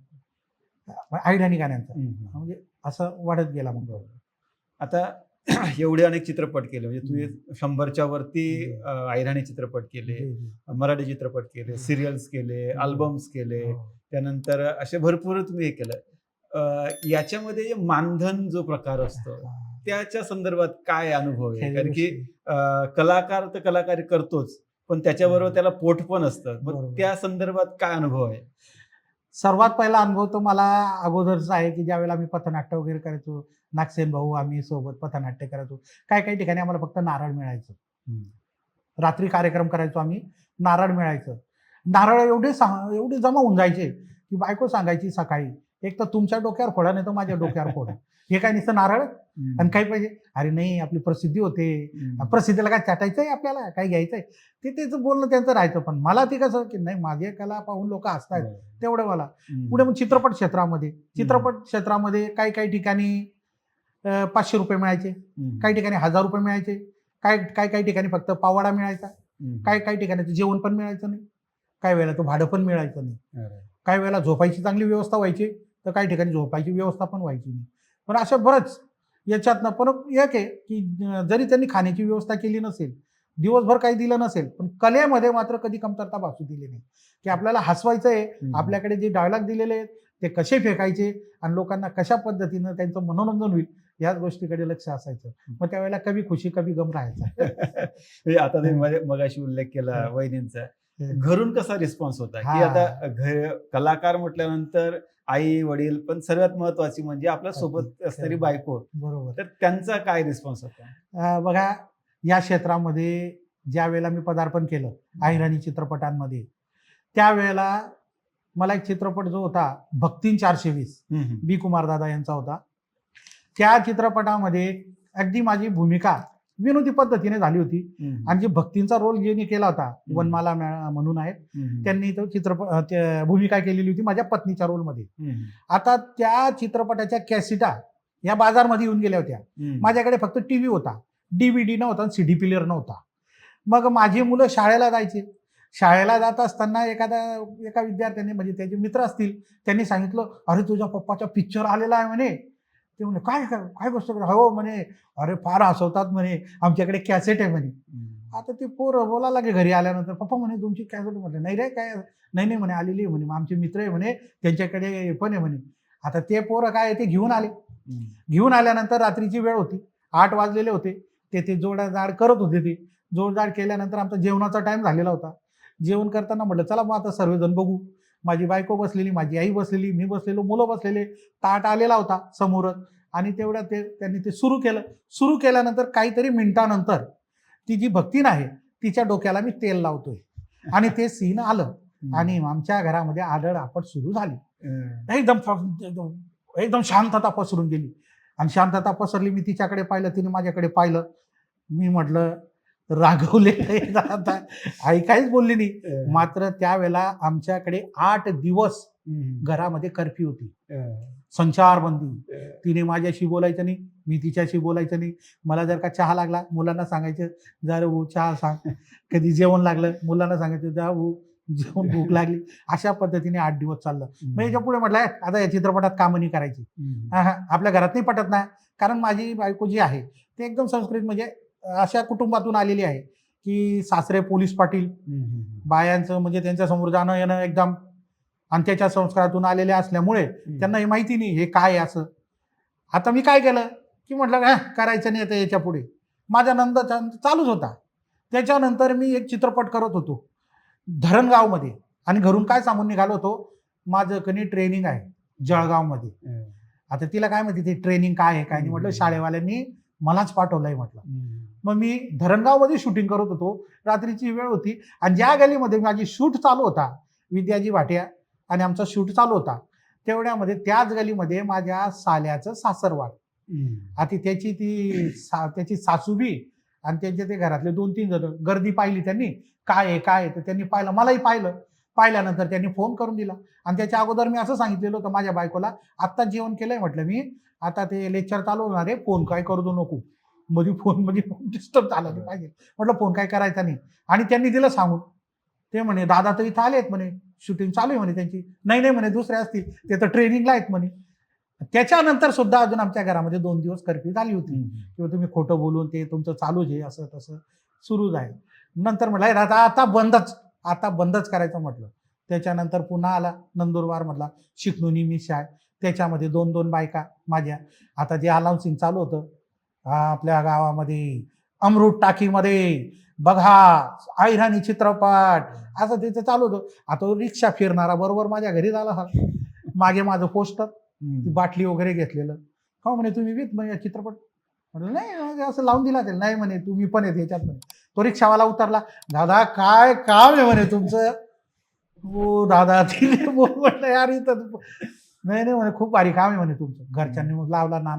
ऐराणी गाण्यांचा. म्हणजे असं वाढत गेला मग. आता एवढे अनेक चित्रपट केले, म्हणजे तुम्ही 100च्या वरती ऐराणी चित्रपट केले, मराठी चित्रपट केले, सिरियल्स केले, अल्बम्स केले, त्यानंतर असे भरपूर तुम्ही हे केलं. याच्यामध्ये मानधन जो प्रकार असतो त्याच्या संदर्भात काय अनुभव आहे? कारण की कलाकार तर कलाकारी करतोच, पण त्याच्याबरोबर त्याला पोट पण असतं. मग त्या संदर्भात काय अनुभव आहे? सर्वात पहिला अनुभव तो मला अगोदरचा आहे की ज्यावेळेला आम्ही पथनाट्य वगैरे करायचो, नागसेन भाऊ आम्ही सोबत पथनाट्य करायचो. काही ठिकाणी आम्हाला फक्त नारळ मिळायचं. रात्री कार्यक्रम करायचो आम्ही, नारळ मिळायचं. नारळ एवढे जमा होऊन जायचे की बायको सांगायची सकाळी, एक तर तुमच्या डोक्यावर फोडा, नाही तर माझ्या डोक्यावर फोडा. हे काय नुसतं नारळ आणि काही पाहिजे? अरे नाही, आपली प्रसिद्धी होते, प्रसिद्धीला काय चाटायचंय आपल्याला, काय घ्यायचंय? ते त्याचं बोलणं त्यांचं राहायचं. पण मला ते कसं की नाही, माझी कला पाहून लोक हसतायत, तेवढं मला. पुढे मग चित्रपट क्षेत्रामध्ये काही ठिकाणी 500 रुपये मिळायचे, काही ठिकाणी 1000 रुपये मिळायचे, काही ठिकाणी फक्त पावाडा मिळायचा, काही ठिकाणी ते जेवण पण मिळायचं नाही, काही वेळेला तो भाडं पण मिळायचं नाही, काही वेळेला झोपायची चांगली व्यवस्था व्हायची, तर काही ठिकाणी झोपायची व्यवस्था पण व्हायची नाही. पण असं बरंच याच्यातनं. पण एक आहे की जरी त्यांनी खाण्याची व्यवस्था केली नसेल, दिवसभर काही दिलं नसेल, पण कलेमध्ये मात्र कधी कमतरता भासू दिली नाही. की आपल्याला हसवायचं आहे, आपल्याकडे जे डायलॉग दिलेले आहेत ते कसे फेकायचे आणि लोकांना कशा पद्धतीनं त्यांचं मनोरंजन होईल याच गोष्टीकडे लक्ष असायचं. मग त्यावेळेला कभी खुशी कभी गम राहायचा. आता तुम्ही मगाशी उल्लेख केला वहिनींचा, घरून कसा रिस्पॉन्स होता? की आता कलाकार म्हटल्यानंतर आई वडील, पण सर्वात महत्वाची म्हणजे आपल्या सोबत असणारी बायको, बरोबर. तर त्यांचा काय रिस्पॉन्स होता? बघा, या क्षेत्रामध्ये ज्या वेळेला मी पदार्पण केलं ऐराणी चित्रपटांमध्ये, त्यावेळेला मला एक चित्रपट जो होता भक्तीन 420 बी कुमार दादा यांचा होता. त्या चित्रपटामध्ये अगदी माझी भूमिका विनोदी पद्धतीने झाली होती आणि जी भक्तींचा रोल ज्यांनी केला होता, वनमाला म्हणून आहेत, त्यांनी तो चित्रपट भूमिका केलेली होती माझ्या पत्नीच्या रोलमध्ये. आता त्या चित्रपटाच्या कॅसेटा या बाजारमध्ये येऊन गेल्या होत्या. माझ्याकडे फक्त टीव्ही होता, DVD नव्हता, CD प्लेअर नव्हता. मग माझी मुलं शाळेला जायचे. शाळेला जात असताना एका विद्यार्थ्याने, म्हणजे त्याचे मित्र असतील, त्यांनी सांगितलं, अरे तुझ्या पप्पाचा पिक्चर आलेला आहे म्हणे. ते म्हणे काय गोष्ट कर? हो म्हणे, अरे फार हसवतात म्हणे, आमच्याकडे कॅसेट आहे म्हणे. आता ते पोरं बोलायला लागे घरी आल्यानंतर, पप्पा म्हणे तुमची कॅसेट? म्हणे नाही रे, काय नाही म्हणे, आलेली आहे म्हणे, मग आमचे मित्र आहे म्हणे, त्यांच्याकडे पण आहे म्हणे. आता ते पोरं काय ते घेऊन आले. घेऊन आल्यानंतर रात्रीची वेळ होती, 8 वाजलेले होते. ते जोडजाड करत होते. ते जोडजाड केल्यानंतर आमचा जेवणाचा टाइम झालेला होता. जेवण करताना म्हटलं चला मग आता सर्वजण बघू. माझी बायको बसलेली, माझी आई बसलेली, मी बसलेलो, मुलं बसलेले, ताट आलेला होता समोरच. आणि तेवढ्या त्यांनी ते सुरू केलं. सुरू केल्यानंतर काहीतरी मिनिटानंतर ती जी भक्तीन आहे तिच्या डोक्याला मी तेल लावतोय आणि ते सीन आलं आणि आमच्या घरामध्ये आदळआपट सुरू झाली. एकदम शांतता पसरून गेली. आणि शांतता पसरली, मी तिच्याकडे पाहिलं, तिने माझ्याकडे पाहिलं. मी म्हटलं रागवले आता, आई काहीच बोलली नाही. मात्र त्यावेळेला आमच्याकडे 8 दिवस घरामध्ये कर्फ्यू होती, संचारबंदी. तिने माझ्याशी बोलायचं नाही, मी तिच्याशी बोलायचं नाही. मला जर का चहा लागला, मुलांना सांगायचं जा रे भाऊ चहा सांग. कधी जेवण लागलं, मुलांना सांगायचं जा भाऊ जेवण, भूक लागली. अशा पद्धतीने 8 दिवस चाललं. मग याच्या पुढे म्हटलं आता या चित्रपटात कामं नाही करायची. आपल्या घरात नाही पटत ना, कारण माझी बायको जी आहे ते एकदम संस्कृत, म्हणजे अशा कुटुंबातून आलेली आहे की सासरे पोलीस पाटील, बायांचं म्हणजे त्यांच्या समोर जाणं येणं एकदम अंत्याच्या संस्कारातून आलेले असल्यामुळे त्यांना हे माहिती नाही हे काय असं. आता मी काय केलं की म्हटलं करायचं नाही आता याच्या पुढे. माझा नंद चालूच होता. त्याच्यानंतर मी एक चित्रपट करत होतो धरणगावमध्ये आणि घरून काय सांगून निघालो होतो, माझं कनी ट्रेनिंग आहे जळगावमध्ये. आता तिला काय माहिती ते ट्रेनिंग काय आहे काय नाही. म्हटलं शाळेवाल्यांनी मलाच पाठवलंय म्हटलं. मग मी धरणगावमध्ये शूटिंग करत होतो, रात्रीची वेळ होती आणि ज्या गलीमध्ये माझी शूट चालू होता, विद्याजी भाटिया आणि आमचा शूट चालू होता, तेवढ्यामध्ये त्याच गलीमध्ये माझ्या साल्याचं सासरवाड. आता त्याची सासूबी आणि त्यांचे ते घरातले 2-3 जण गर्दी पाहिली त्यांनी, काय आहे काय आहे, तर त्यांनी पाहिलं, मलाही पाहिल्यानंतर त्यांनी फोन करून दिला. आणि त्याच्या अगोदर मी असं सांगितलेलं होतं माझ्या बायकोला, आत्ता जेवण केलंय म्हटलं मी, आता ते लेक्चर चालू होणार आहे, फोन काय करू दू नको, मध्ये फोन म्हणजे डिस्टर्ब झाला नाही पाहिजे म्हटलं, फोन काय करायचा नाही. आणि त्यांनी दिलं सांगून, ते म्हणे दादा तर इथं आलेत म्हणे, शूटिंग चालू आहे म्हणे त्यांची. नाही म्हणे, दुसरे असतील, ते तर ट्रेनिंगला आहेत म्हणे. त्याच्यानंतर सुद्धा अजून आमच्या घरामध्ये 2 दिवस कर्फ्यू झाली होती, किंवा तुम्ही खोटं बोलून ते तुमचं चालूच आहे, असं तसं सुरूच आहे. नंतर म्हटलं आता बंदच करायचं म्हटलं. त्याच्यानंतर पुन्हा आला नंदुरबार मधला शिकणुनी मिस आहे, त्याच्यामध्ये 2-2 बायका माझ्या. आता जे अनाउन्सिंग चालू होतं आपल्या गावामध्ये, अमृत टाकीमध्ये बघा ऐराणी चित्रपट, असं त्याचं चालू होतं. आता रिक्षा फिरणारा बरोबर माझ्या घरी झाला, मागे माझं पोस्टर, ती बाटली वगैरे घेतलेलं. हो म्हणे, तुम्ही विथ म्हणे चित्रपट. म्हटलं नाही, असं लावून दिला त्याला. नाही म्हणे, तुम्ही पण येत याच्यात म्हणे. तो रिक्षावाला उतरला, दादा काय काम आहे म्हणे तुमचं. हो दादा, तिने म्हटलं यार इथं नाही म्हणे, खूप भारी काम आहे म्हणे तुमचं. घरच्यांनी मग लावला ना,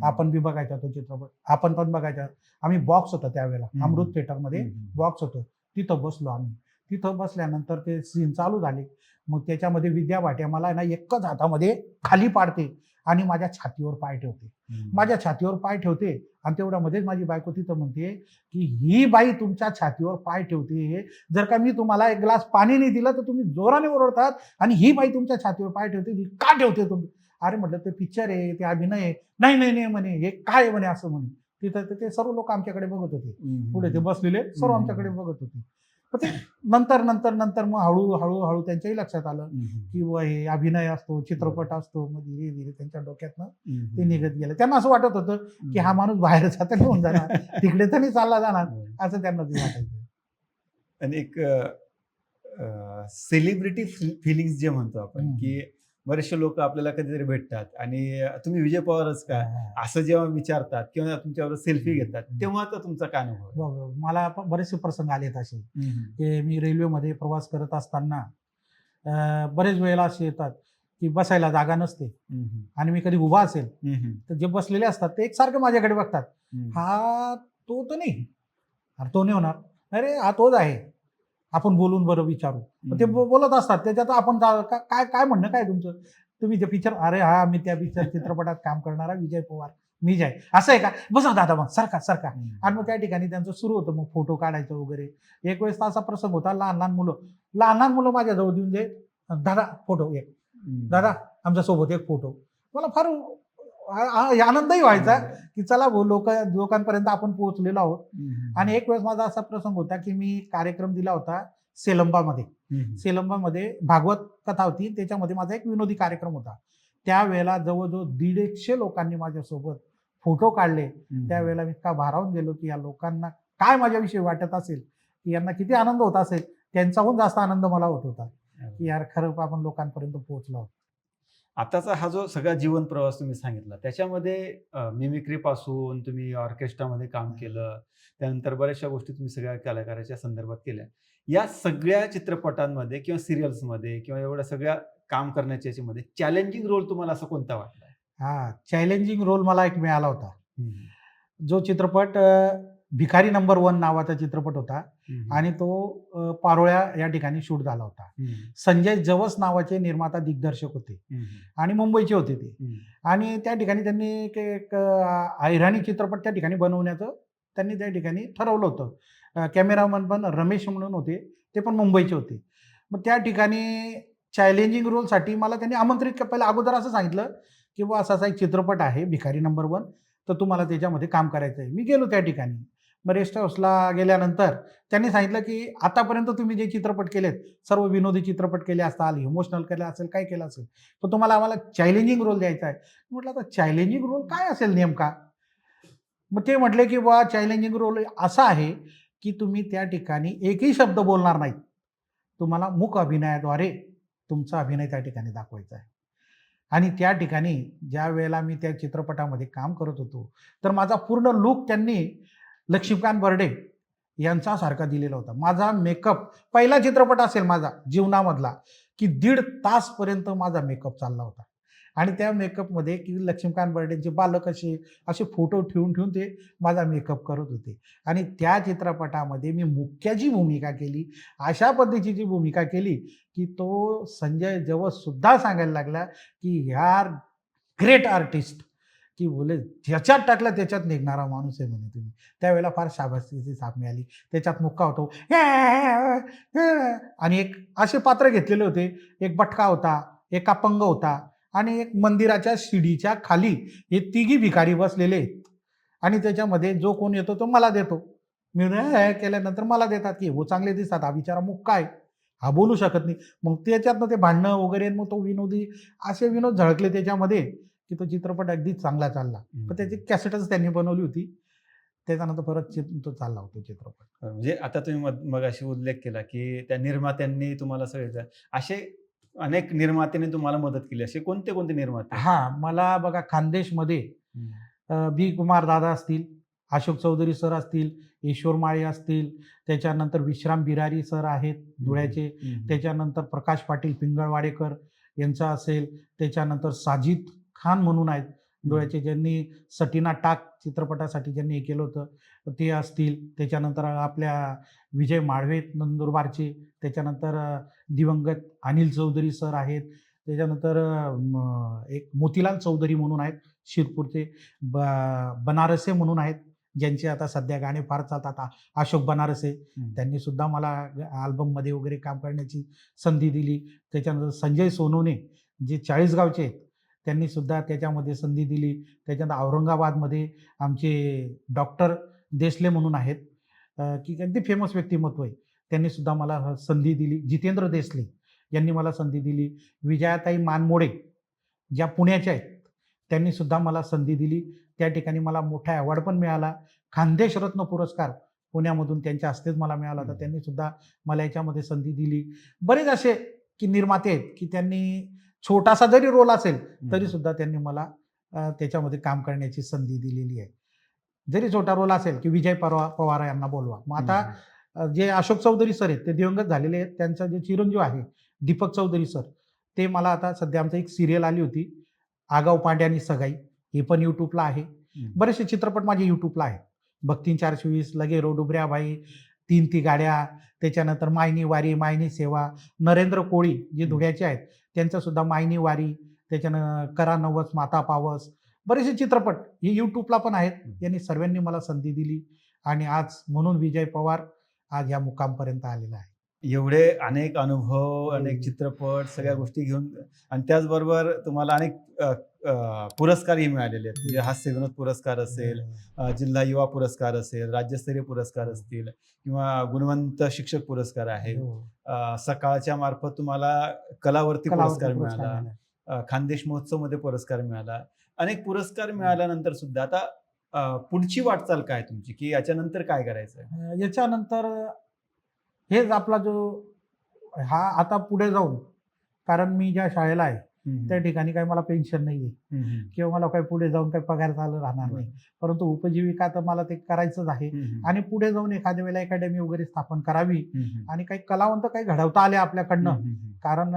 आपण बी बघायचा तो चित्रपट, आपण पण बघायचा. आम्ही बॉक्स होता त्यावेळेला, अमृत थिएटरमध्ये बॉक्स होतो, तिथं बसलो आम्ही. तिथं बसल्यानंतर ते सीन चालू झाले. मग त्याच्यामध्ये विद्या भाटिया मला ना एकच हातामध्ये खाली पाडते आणि माझ्या छातीवर पाय ठेवते. आणि तेवढ्यामध्येच माझी बायको तिथं म्हणते की ही बाई तुमच्या छातीवर पाय ठेवते, जर का मी तुम्हाला एक ग्लास पाणी नाही दिलं तर तुम्ही जोराने ओरडतात, आणि ही बाई तुमच्या छातीवर पाय ठेवते, ती का ठेवते तुम्ही. अरे म्हटलं, ते पिक्चर आहे, ते अभिनय आहे. नाही म्हणे, हे काय आहे म्हणे, असं म्हणे. तिथं ते सर्व लोक आमच्याकडे बघत होते, पुढे ते बसलेले सर्व आमच्याकडे बघत होते. पण ते नंतर मग हळूहळू त्यांच्याही लक्षात आलं की हे अभिनय असतो, चित्रपट असतो. मग धीरे धीरे त्यांच्या डोक्यातनं ते निघत गेलं. त्यांना असं वाटत होतं की हा माणूस बाहेर जाता घेऊन जाणार, तिकडे तर नाही चालला जाणार, असं त्यांना ते वाटायचं. आणि एक सेलिब्रिटी फिलिंग्स जे म्हणतो आपण, की बरेचसे लोक आपल्याला कधीतरी भेटतात आणि तुम्ही विजय पवारच का, असं जेव्हा विचारतात किंवा तुमच्यावर सेल्फी घेतात, तेव्हा तर तुमचा काय अनुभव आहे? मला बरेचसे प्रसंग आलेत असे, की मी रेल्वेमध्ये प्रवास करत असताना बरेच वेळेला असे येतात की बसायला जागा नसते आणि मी कधी उभा असेल तर जे बसलेले असतात ते एकसारखे माझ्याकडे बघतात, हा तो तर नाही, अरे तो नाही होणार, अरे हा तोच आहे, आपण बोलून बरं विचारू. ते बोलत असतात, त्याच्यात आपण काय काय म्हणणं काय तुमचं, तुम्ही ते पिक्चर, अरे हा मी त्या चित्रपटात काम करणारा विजय पवार, मी जाय, असं आहे का, बसा दादा मग सरका. आणि मग त्या ठिकाणी त्यांचं सुरू होतं मग फोटो काढायचं वगैरे. एक वेळेस असा प्रसंग होता, लहान मुलं माझ्या जवळ देऊन दे, दादा फोटो एक, दादा आमच्या सोबत एक फोटो. मला फार आनंदही व्हायचा की चला लोकांपर्यंत आपण पोहोचलेलो आहोत. आणि एक वेळेस माझा असा प्रसंग होता की मी कार्यक्रम दिला होता सेलंबामध्ये भागवत कथा होती, त्याच्यामध्ये माझा एक विनोदी कार्यक्रम होता. त्यावेळेला जवळजवळ 150 लोकांनी माझ्यासोबत फोटो काढले. त्यावेळेला मी इतका भारावून गेलो की या लोकांना काय माझ्याविषयी वाटत असेल, की यांना किती आनंद होत असेल, त्यांचाहून जास्त आनंद मला होत होता की यार खरं आपण लोकांपर्यंत पोहोचलो आहोत. आताचा हा जो सगळा जीवन प्रवास तुम्ही सांगितला, त्याच्यामध्ये मिमिक्री पासून तुम्ही ऑर्केस्ट्रामध्ये काम केलं, त्यानंतर बऱ्याचशा गोष्टी तुम्ही सगळ्या कलाकाराच्या संदर्भात केल्या. या सगळ्या चित्रपटांमध्ये किंवा सिरियल्समध्ये किंवा एवढ्या सगळ्या काम करण्याच्या याच्यामध्ये चॅलेंजिंग रोल तुम्हाला असा कोणता वाटला? चॅलेंजिंग रोल मला एक मिळाला होता. जो चित्रपट भिकारी नंबर 1 नावाचा चित्रपट होता आणि तो पारोळ्या या ठिकाणी शूट झाला होता. संजय जवस नावाचे निर्माता दिग्दर्शक होते आणि मुंबईचे होते ते. आणि त्या ठिकाणी त्यांनी एक ऐराणी चित्रपट त्या ठिकाणी बनवण्याचं त्यांनी त्या ठिकाणी ठरवलं होतं. कॅमेरामन पण रमेश म्हणून होते, ते पण मुंबईचे होते. मग त्या ठिकाणी चॅलेंजिंग रोलसाठी मला त्यांनी आमंत्रित पहिलं अगोदर असं सांगितलं की बुवा असा एक चित्रपट आहे भिकारी नंबर 1, तर तुम्हाला त्याच्यामध्ये काम करायचं आहे. मी गेलो त्या ठिकाणी. मग रेस्ट हाऊसला गेल्यानंतर त्यांनी सांगितलं की आतापर्यंत तुम्ही जे चित्रपट केलेत सर्व विनोदी चित्रपट केले असताल, इमोशनल केलं असेल, काय केलं असेल, तर तुम्हाला आम्हाला चॅलेंजिंग रोल द्यायचा आहे. म्हटलं आता चॅलेंजिंग रोल काय असेल नेमका. मग ते म्हटले की बुवा चॅलेंजिंग रोल असा आहे की तुम्ही त्या ठिकाणी एकही शब्द बोलणार नाहीत, तुम्हाला मूक अभिनयाद्वारे तुमचा अभिनय त्या ठिकाणी दाखवायचा आहे. आणि त्या ठिकाणी ज्या वेळेला मी त्या चित्रपटामध्ये काम करत होतो तर माझा पूर्ण लूक त्यांनी लक्ष्मीकांत बेर्डे यांचा सारखा दिलेला होता. माझा मेकअप पहिला चित्रपट असेल माझा जीवनामधला, की 1.5 तासपर्यंत माझा मेकअप चालला होता. आणि त्या मेकअपमध्ये की लक्ष्मीकांत बेर्डेंचे बालक असे फोटो ठेवून ठेवून ते माझा मेकअप करत होते. आणि त्या चित्रपटामध्ये मी मुख्याची भूमिका केली. अशा पद्धतीची भूमिका केली की तो संजय जवळ सुद्धा सांगायला लागला की यार ग्रेट आर्टिस्ट, की बोले ज्याच्यात टाकला त्याच्यात निघणारा माणूस आहे म्हणे तुम्ही. त्यावेळेला फार शाबासकीची साथ मिळाली. त्याच्यात मुक्का होतो आणि एक असे पात्र घेतलेले होते. एक बटका होता, एक अपंग होता आणि एक मंदिराच्या शिडीच्या खाली हे तिघी भिकारी बसलेले आहेत. आणि त्याच्यामध्ये जो कोण येतो तो मला देतो. मी केल्यानंतर मला देतात की हो चांगले दिसतात, हा बिचारा मुक्का आहे, हा बोलू शकत नाही. मग त्याच्यातनं ते भांडणं वगैरे, मग तो विनोदी असे विनोद झळकले त्याच्यामध्ये की तो चित्रपट अगदी चांगला चालला. पण त्याची कॅसेटच त्यांनी बनवली होती. त्याच्यानंतर परत तो चालला होता चित्रपट. म्हणजे आता तुम्ही मगाशी उल्लेख केला, की त्या निर्मात्यांनी तुम्हाला सगळे असे अनेक निर्मात्यांनी तुम्हाला मदत केली. असे कोणते निर्माते? हां, मला बघा खानदेशमध्ये बी. कुमार दादा असतील, अशोक चौधरी सर असतील, ईश्वर माळे असतील, त्याच्यानंतर विश्राम बिरारी सर आहेत धुळ्याचे, त्याच्यानंतर प्रकाश पाटील पिंगळवाडेकर यांचं असेल, त्याच्यानंतर साजिद खान म्हणून आहेत धुळ्याचे, ज्यांनी सटीना टाक चित्रपटासाठी ज्यांनी हे केलं होतं ते असतील. त्याच्यानंतर आपल्या विजय माळवे नंदुरबारचे, त्याच्यानंतर दिवंगत अनिल चौधरी सर आहेत, त्याच्यानंतर एक मोतीलाल चौधरी म्हणून आहेत शिरपूरचे, बनारसे म्हणून आहेत ज्यांचे आता सध्या गाणे फार चालतात, अशोक बनारसे, त्यांनी सुद्धा मला अल्बममध्ये वगैरे काम करण्याची संधी दिली. त्याच्यानंतर संजय सोनवणे जे 40गावचे आहेत त्यांनी सुद्धा त्याच्यामध्ये संधी दिली. त्याच्यानंतर औरंगाबादमध्ये आमचे डॉक्टर देसले म्हणून आहेत, की अगदी फेमस व्यक्तिमत्व आहे, त्यांनी सुद्धा मला संधी दिली. जितेंद्र देसले यांनी मला संधी दिली. विजयाताई मानमोडे ज्या पुण्याच्या आहेत त्यांनी सुद्धा मला संधी दिली. त्या ठिकाणी मला मोठा अवॉर्ड पण मिळाला. खानदेश रत्न पुरस्कार पुण्यामधून त्यांच्या हस्तेच मला मिळाला होता. त्यांनी सुद्धा मला याच्यामध्ये संधी दिली. बरेच असे की निर्माते आहेत की त्यांनी छोटासा जरी रोल असेल तरी सुद्धा त्यांनी मला त्याच्यामध्ये काम करण्याची संधी दिलेली आहे. जरी छोटा रोल असेल की विजय पवार यांना बोलवा. मग आता जे अशोक चौधरी सर आहेत ते दिवंगत झालेले आहेत. त्यांचा जे चिरंजीव आहे दीपक चौधरी सर, ते मला आता सध्या आमचं एक सिरियल आली होती आगाव पांड्यानी सगाई, हे पण यूट्यूबला आहे. बरेचसे चित्रपट माझे यूट्यूबला आहेत. भक्तीन 420, लगे रोडुबऱ्या बाई, 3 ती गाड्या, त्याच्यानंतर मायनी वारी, मायनी सेवा, नरेंद्र कोळी जे धुळ्याचे आहेत त्यांचं सुद्धा मायनी वारी, त्याच्यानं करा नवस माता पावस, बरेचसे चित्रपट हे यूट्यूबला पण आहेत. यांनी सर्वांनी मला संधी दिली आणि आज म्हणून विजय पवार आज या मुकामपर्यंत आलेला आहे. एवढे अनेक अनुभव, अनेक चित्रपट, सगळ्या गोष्टी घेऊन आणि त्याचबरोबर तुम्हाला अनेक पुरस्कारही मिळालेले आहेत. म्हणजे हास्य विनोद पुरस्कार असेल, जिल्हा युवा पुरस्कार असेल, राज्यस्तरीय पुरस्कार असतील किंवा गुणवंत शिक्षक पुरस्कार आहे. सकाळच्या मार्फत तुम्हाला कलावर्ती पुरस्कार मिळाला, खानदेश महोत्सवमध्ये पुरस्कार मिळाला. अनेक पुरस्कार मिळाल्यानंतर सुद्धा आता पुढची वाटचाल काय तुमची, की याच्यानंतर काय करायचं? याच्यानंतर हेच आपला जो हा आता पुढे जाऊन, कारण मी ज्या शाळेला आहे त्या ठिकाणी काही मला पेन्शन नाही आहे किंवा मला काही पुढे जाऊन काही पगार चालू राहणार नाही, परंतु उपजीविका तर मला ते करायचंच आहे. आणि पुढे जाऊन एखाद्या वेळेला अकॅडमी वगैरे स्थापन करावी आणि काही कलावंत काही घडवता आले आपल्याकडनं. कारण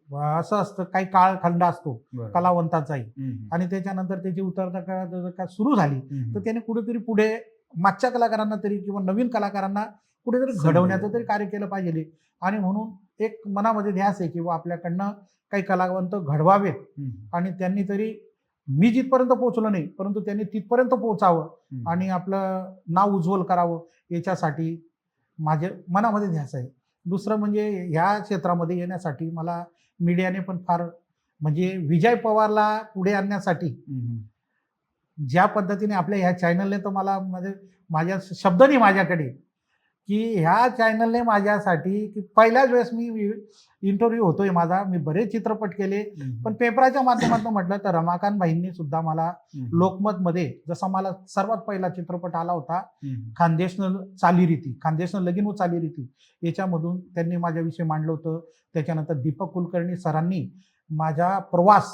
असं असतं काही काळखंड असतो कलावंताचाही आणि त्याच्यानंतर त्याची उतरता सुरू झाली तर त्याने कुठेतरी पुढे मागच्या कलाकारांना तरी किंवा नवीन कलाकारांना कुठेतरी घडवण्याचं तरी कार्य केलं पाहिजे. आणि म्हणून एक मनामध्ये ध्यास आहे की आपल्याकडनं काही कलावंत घडवावेत आणि त्यांनी तरी मी जिथपर्यंत पोहोचलो नाही परंतु त्यांनी तिथपर्यंत पोहोचावं आणि आपलं नाव उज्ज्वल करावं याच्यासाठी माझे मनामध्ये ध्यास आहे. दुसरं म्हणजे ह्या क्षेत्रामध्ये येण्यासाठी मला मीडियाने पण फार म्हणजे विजय पवारला पुढे आणण्यासाठी ज्या पद्धतीने आपल्या ह्या चॅनलने तर मला म्हणजे माझ्या शब्द नाही माझ्याकडे की ह्या चॅनलने माझ्यासाठी की पहिल्याच वेळेस मी इंटरव्ह्यू होतोय माझा, मी बरेच चित्रपट केले पण पेपराच्या माध्यमातून म्हटलं तर रमाकांत भाईंनी सुद्धा मला लोकमतमध्ये जसा मला सर्वात पहिला चित्रपट आला होता खानदेशनं चालीरीती, खानदेशनं लगीन व चालीरीती, याच्यामधून त्यांनी माझ्याविषयी मांडलं होतं. त्याच्यानंतर दीपक कुलकर्णी सरांनी माझा प्रवास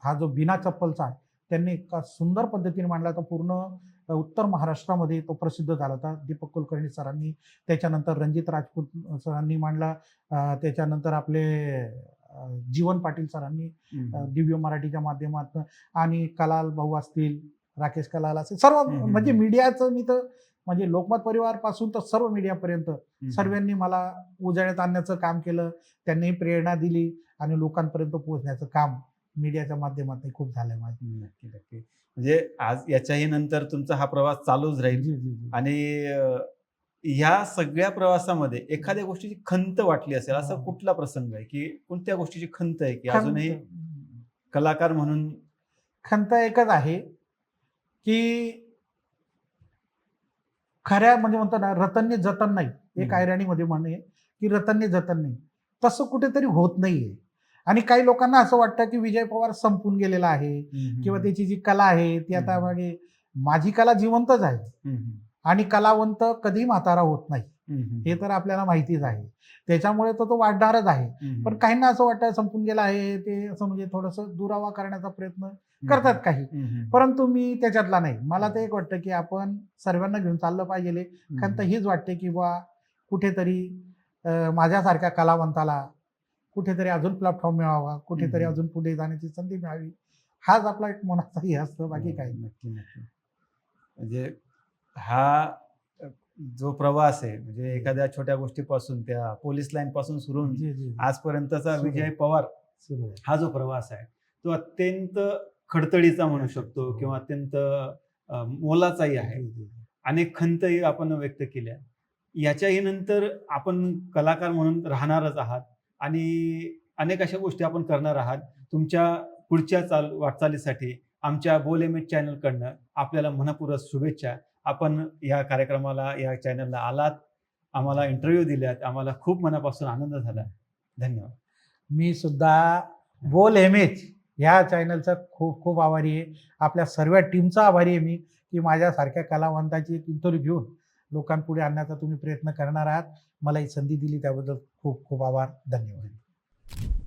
हा जो बिना चप्पलचा त्यांनी इतका सुंदर पद्धतीने मांडला होता. पूर्ण उत्तर महाराष्ट्रामध्ये तो प्रसिद्ध झाला होता. दीपक कुलकर्णी सरांनी, त्याच्यानंतर रणजित राजपूत सरांनी मांडला, त्याच्यानंतर आपले जीवन पाटील सरांनी दिव्य मराठीच्या माध्यमातून, आणि कलाल भाऊ असतील, राकेश कलाल असतील, सर्व म्हणजे मीडियाचं, मी तर म्हणजे लोकमत परिवार पासून तर सर्व मीडियापर्यंत सर्वांनी मला उजाळ्यात आणण्याचं काम केलं. त्यांनी प्रेरणा दिली आणि लोकांपर्यंत पोहोचण्याचं काम मीडियाच्या माध्यमातून खूप झालंय माझं. नक्की नक्की. म्हणजे आज याच्याही नंतर तुमचा हा प्रवास चालूच राहील. आणि ह्या सगळ्या प्रवासामध्ये एखाद्या गोष्टीची खंत वाटली असेल, असा कुठला प्रसंग आहे की कोणत्या गोष्टीची खंत आहे की अजूनही कलाकार म्हणून? खंत एकच आहे की खऱ्या म्हणजे म्हणतो ना, रतनने जतन नाही, एक ऐराणीमध्ये म्हणे की रतनने जतन नाही, तसं कुठेतरी होत नाहीये. आणि काही लोकांना असं वाटतं की विजय पवार संपून गेलेला आहे किंवा त्याची जी कला आहे ती आता मागे. माझी कला जिवंतच आहे आणि कलावंत कधी म्हातारा होत नाही, हे तर आपल्याला माहितीच आहे. त्याच्यामुळे तो वाढणारच आहे. पण काहींना असं वाटतं संपून गेला आहे, ते असं म्हणजे थोडंसं दुरावा करण्याचा प्रयत्न करतात काही, परंतु मी त्याच्यातला नाही. मला तर एक वाटतं की आपण सर्वांना घेऊन चाललं पाहिजे. खंत हीच वाटते की बा कुठेतरी माझ्यासारख्या कलावंताला कुठेतरी अजून प्लॅटफॉर्म मिळावा, कुठेतरी अजून पुढे जाण्याची संधी मिळावी, हाच आपला एक मनाचा हे असतं, बाकी काही. नक्की नक्की. म्हणजे हा जो प्रवास आहे, म्हणजे एखाद्या छोट्या गोष्टीपासून त्या पोलीस लाईन पासून सुरू होऊन आजपर्यंतचा विजय पवार हा जो प्रवास आहे तो अत्यंत खडतडीचा म्हणू शकतो किंवा अत्यंत मोलाचाही आहे. अनेक खंतही आपण व्यक्त केल्या. याच्याही नंतर आपण कलाकार म्हणून राहणारच आहात आणि अनेक अशा गोष्टी आपण करणार आहात. तुमच्या पुढच्या वाटचालीसाठी आमच्या बोल एमएच चॅनलकडनं आपल्याला मनपूर्वक शुभेच्छा. आपण या कार्यक्रमाला, या चॅनलला आलात, आम्हाला इंटरव्ह्यू दिल्यात, आम्हाला खूप मनापासून आनंद झाला. धन्यवाद. मी सुद्धा बोल एमएच ह्या चॅनलचा खूप खूप आभारी आहे. आपल्या सर्व टीमचा आभारी आहे मी, की माझ्यासारख्या कलावंताची एक इंटरव्ह्यू घेऊन लोकांपुढे आणण्याचा तुम्ही प्रयत्न करणार आहात. मला ही संधी दिली त्याबद्दल खूप खूप आभार. धन्यवाद.